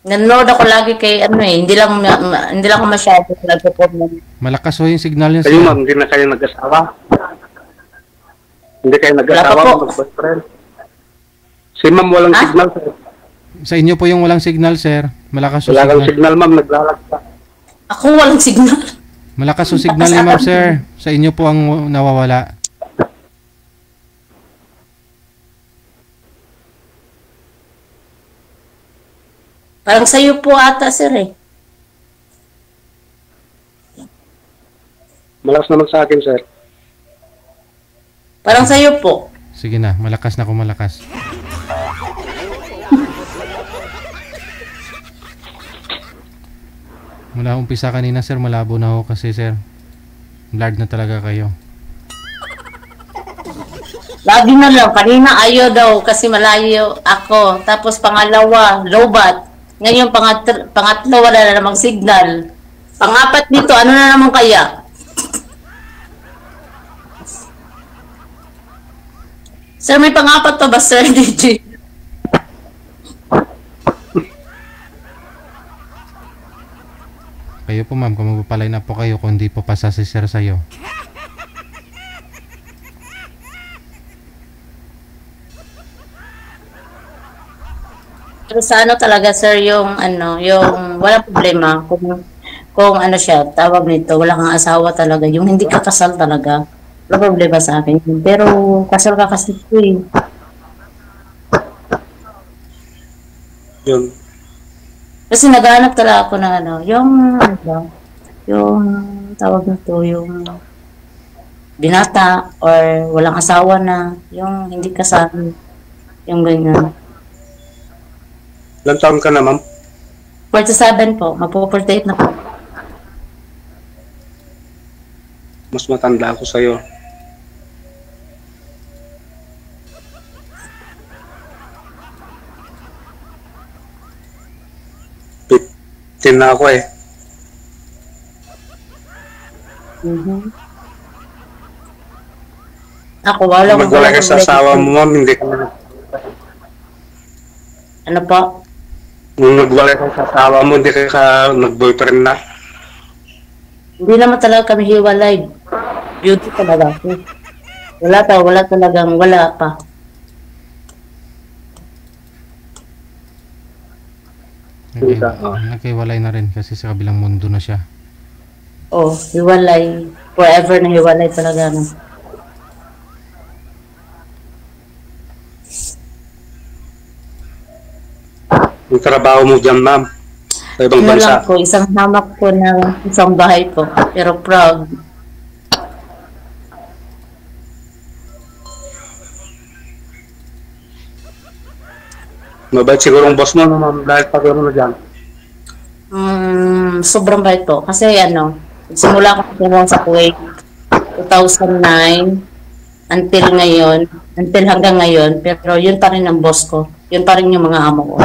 Nanonood ako lagi kay ano eh, hindi lang ako masyado nagpo-comment. Malakas ho yung signal niya, Kayo, sir. ma'am, hindi na kayo nag-asawa. Hindi kayo nag-asawa, Wala pa po. mag-boyfriend. Si ma'am walang signal, sir. Sa inyo po yung walang signal, sir. Malakas ho Wala kang signal. signal, ma'am, naglalagta. Ako walang signal. Malakas ho signal ni ma'am, sir. Sa inyo po ang nawawala. Parang sa'yo po ata, sir eh. Malakas naman sa akin, sir. Parang sa'yo po. Sige na, malakas na kung malakas. Mula umpisa kanina, sir, malabo na ho kasi, sir. Blurred na talaga kayo. Lagi na lang. Kanina ayaw daw kasi malayo ako. Tapos pangalawa, lowbat. Ngayon pangatlo, wala na namang signal. Pangapat dito, ano na naman kaya? Sir, may pangapat pa ba, Sir DJ? Kayo po, ma'am, kung magpapalay na po kayo, kung di po pasa si sir sa'yo. Pero sa ano talaga, sir, yung ano, yung walang problema kung ano siya, tawag nito, wala kang asawa talaga, yung hindi ka kasal talaga, wala problema sa akin. Pero kasal ka kasi po eh. Yun. Kasi naghahanap talaga ako ng ano, yung ano ba, yung tawag nito, yung binata or walang asawa na, yung hindi kasal, yung ganyan. Ilang taon ka na, ma'am? 47 po, mapo-48 na po. Mas matanda ako sa'yo. Tin na ako eh. Ako, wala Kung magwala ka sa asawa mo, ma'am, hindi ka na. Ano po? Kung nagwala ka sa asawa mo, hindi ka nag-boyfriend na. Hindi naman talaga kami hiwalay. Beauty talaga. Wala talagang wala pa. Nagkiwalay na rin kasi sa kabilang mundo na siya. Oh, hiwalay. Forever na hiwalay talaga. No? Yung trabaho mo dyan, ma'am, sa ibang Ano bansa. lang po, isang hamak po na isang bahay po. Pero proud. Mabait siguro ang boss mo, no, ma'am, dahil pag ano na dyan. Sobrang bait po. Kasi ano, simula ko sa Kuwait 2009 until ngayon, until hanggang ngayon, pero yun pa rin ang boss ko. Yun pa rin yung mga amo ko.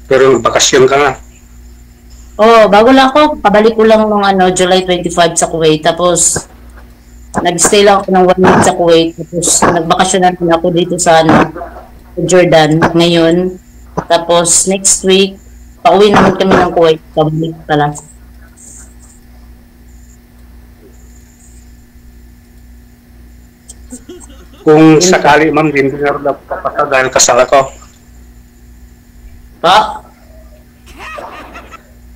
Pero bakasyon ka nga. Oh, bago lang ako, pabalik ko lang nung ano, July 25 sa Kuwait. Tapos, nag-stay lang ako ng 1 week sa Kuwait. Tapos, nagbakasyon na rin ako dito sa ano, Jordan ngayon. Tapos, next week, pauwi naman kami ng Kuwait. Pabalik pala. Kung sakali, ma'am, hindi na rin papasa dahil kasal ako. Pa?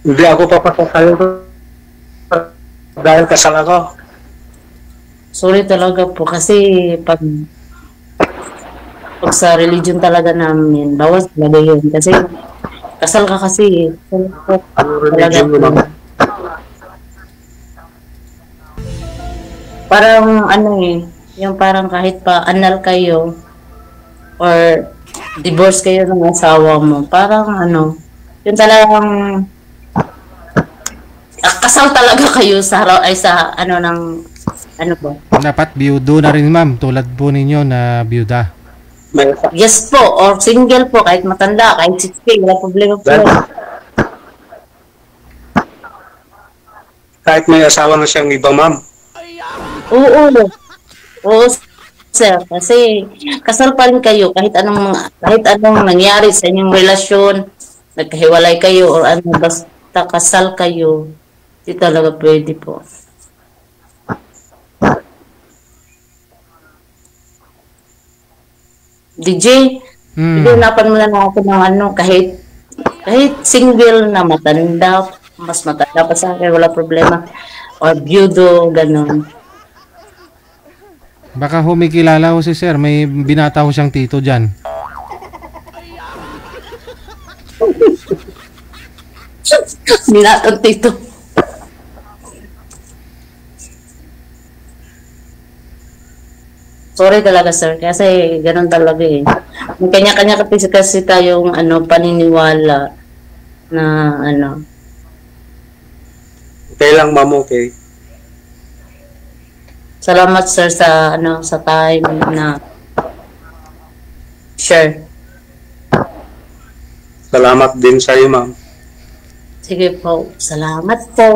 Hindi ako papasa sa'yo dahil kasal ako. Sorry talaga po kasi pag Pag sa religion talaga namin, bawal talaga yun. Kasi, kasal ka kasi. Religion mo lang. Parang ano yung parang kahit pa anal kayo or divorce kayo ng asawa mo, parang ano, yun talagang kasal talaga kayo sa ano ng ano ba? Dapat biyudo na rin ma'am, tulad po ninyo na biyuda. Yes po, or single po, kahit matanda, kahit 60, wala problema po. Kahit may asawa na siyang iba, ma'am. Oo, sir. Kasi kasal pa rin kayo kahit anong nangyari sa inyong relasyon, nagkahiwalay kayo or ano, basta kasal kayo, di talaga pwede po. DJ, pinapan mo na ako ng ano, kahit single na matanda, mas matanda pa sa akin, wala problema. Or byudo, ganun. Baka humikilala ko si sir, may binata ko siyang tito dyan. Binatang tito. Sorry talaga sir, kasi ganun talaga eh. May kanya-kanya kasi tayong ano, paniniwala na ano. Okay lang ma'am, okay. Salamat sir sa ano, sa time na share. Salamat din sa iyo ma'am. Sige po, salamat po.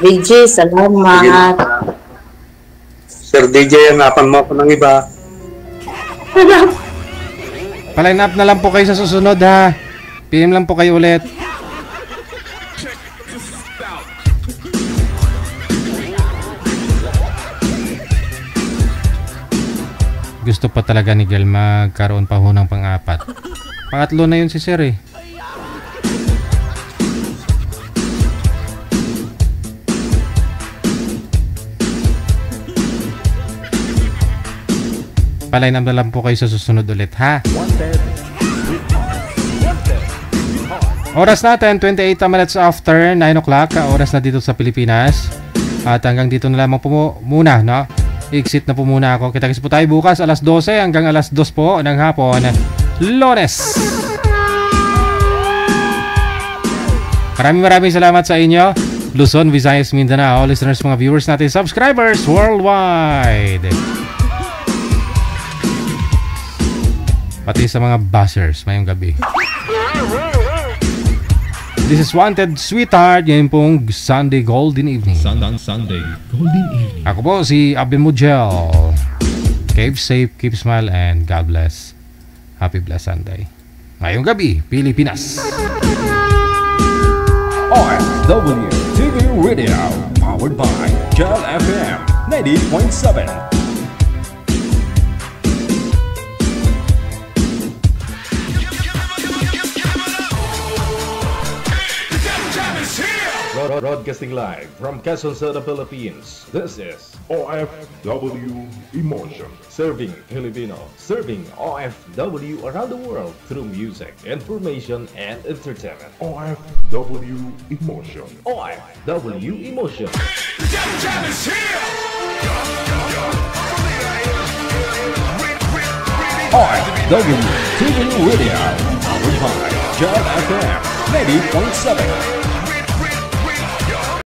DJ, salamat. Sir DJ, hanapan mo ako ng iba. Paline up na lang po kayo sa susunod ha. PM lang po kayo ulit. Gusto pa talaga ni Gel magkaroon pa ho ng pang-apat. Pangatlo na yun si sir eh. Paline up na lang po kayo sa susunod ulit ha. Oras natin 28 minutes after 9 o'clock. Oras na dito sa Pilipinas. At hanggang dito na lamang po muna, no? Exit na po muna ako. Kita-kits po tayo bukas alas 12 hanggang alas 2 po ng hapon, Lunes. Maraming salamat sa inyo, Luzon, Visayas, Mindanao, listeners, mga viewers natin, subscribers worldwide, pati sa mga buzzers mayong gabi. This is Wanted Sweetheart. Ngayon pong Sunday Golden Evening. Sunday Golden Evening. Ako po si Abin Mujel. Keep safe, keep smile, and God bless. Happy blessed Sunday. Ngayong gabi, Pilipinas. OFW TV Radio, powered by Gel FM 90.7. Broadcasting live from Quezon City, Philippines. This is OFW Emotion. Serving Filipino, serving OFW around the world through music, information, and entertainment. OFW Emotion. OFW Emotion. OFW TV Radio, powered by Gel FM 90.7.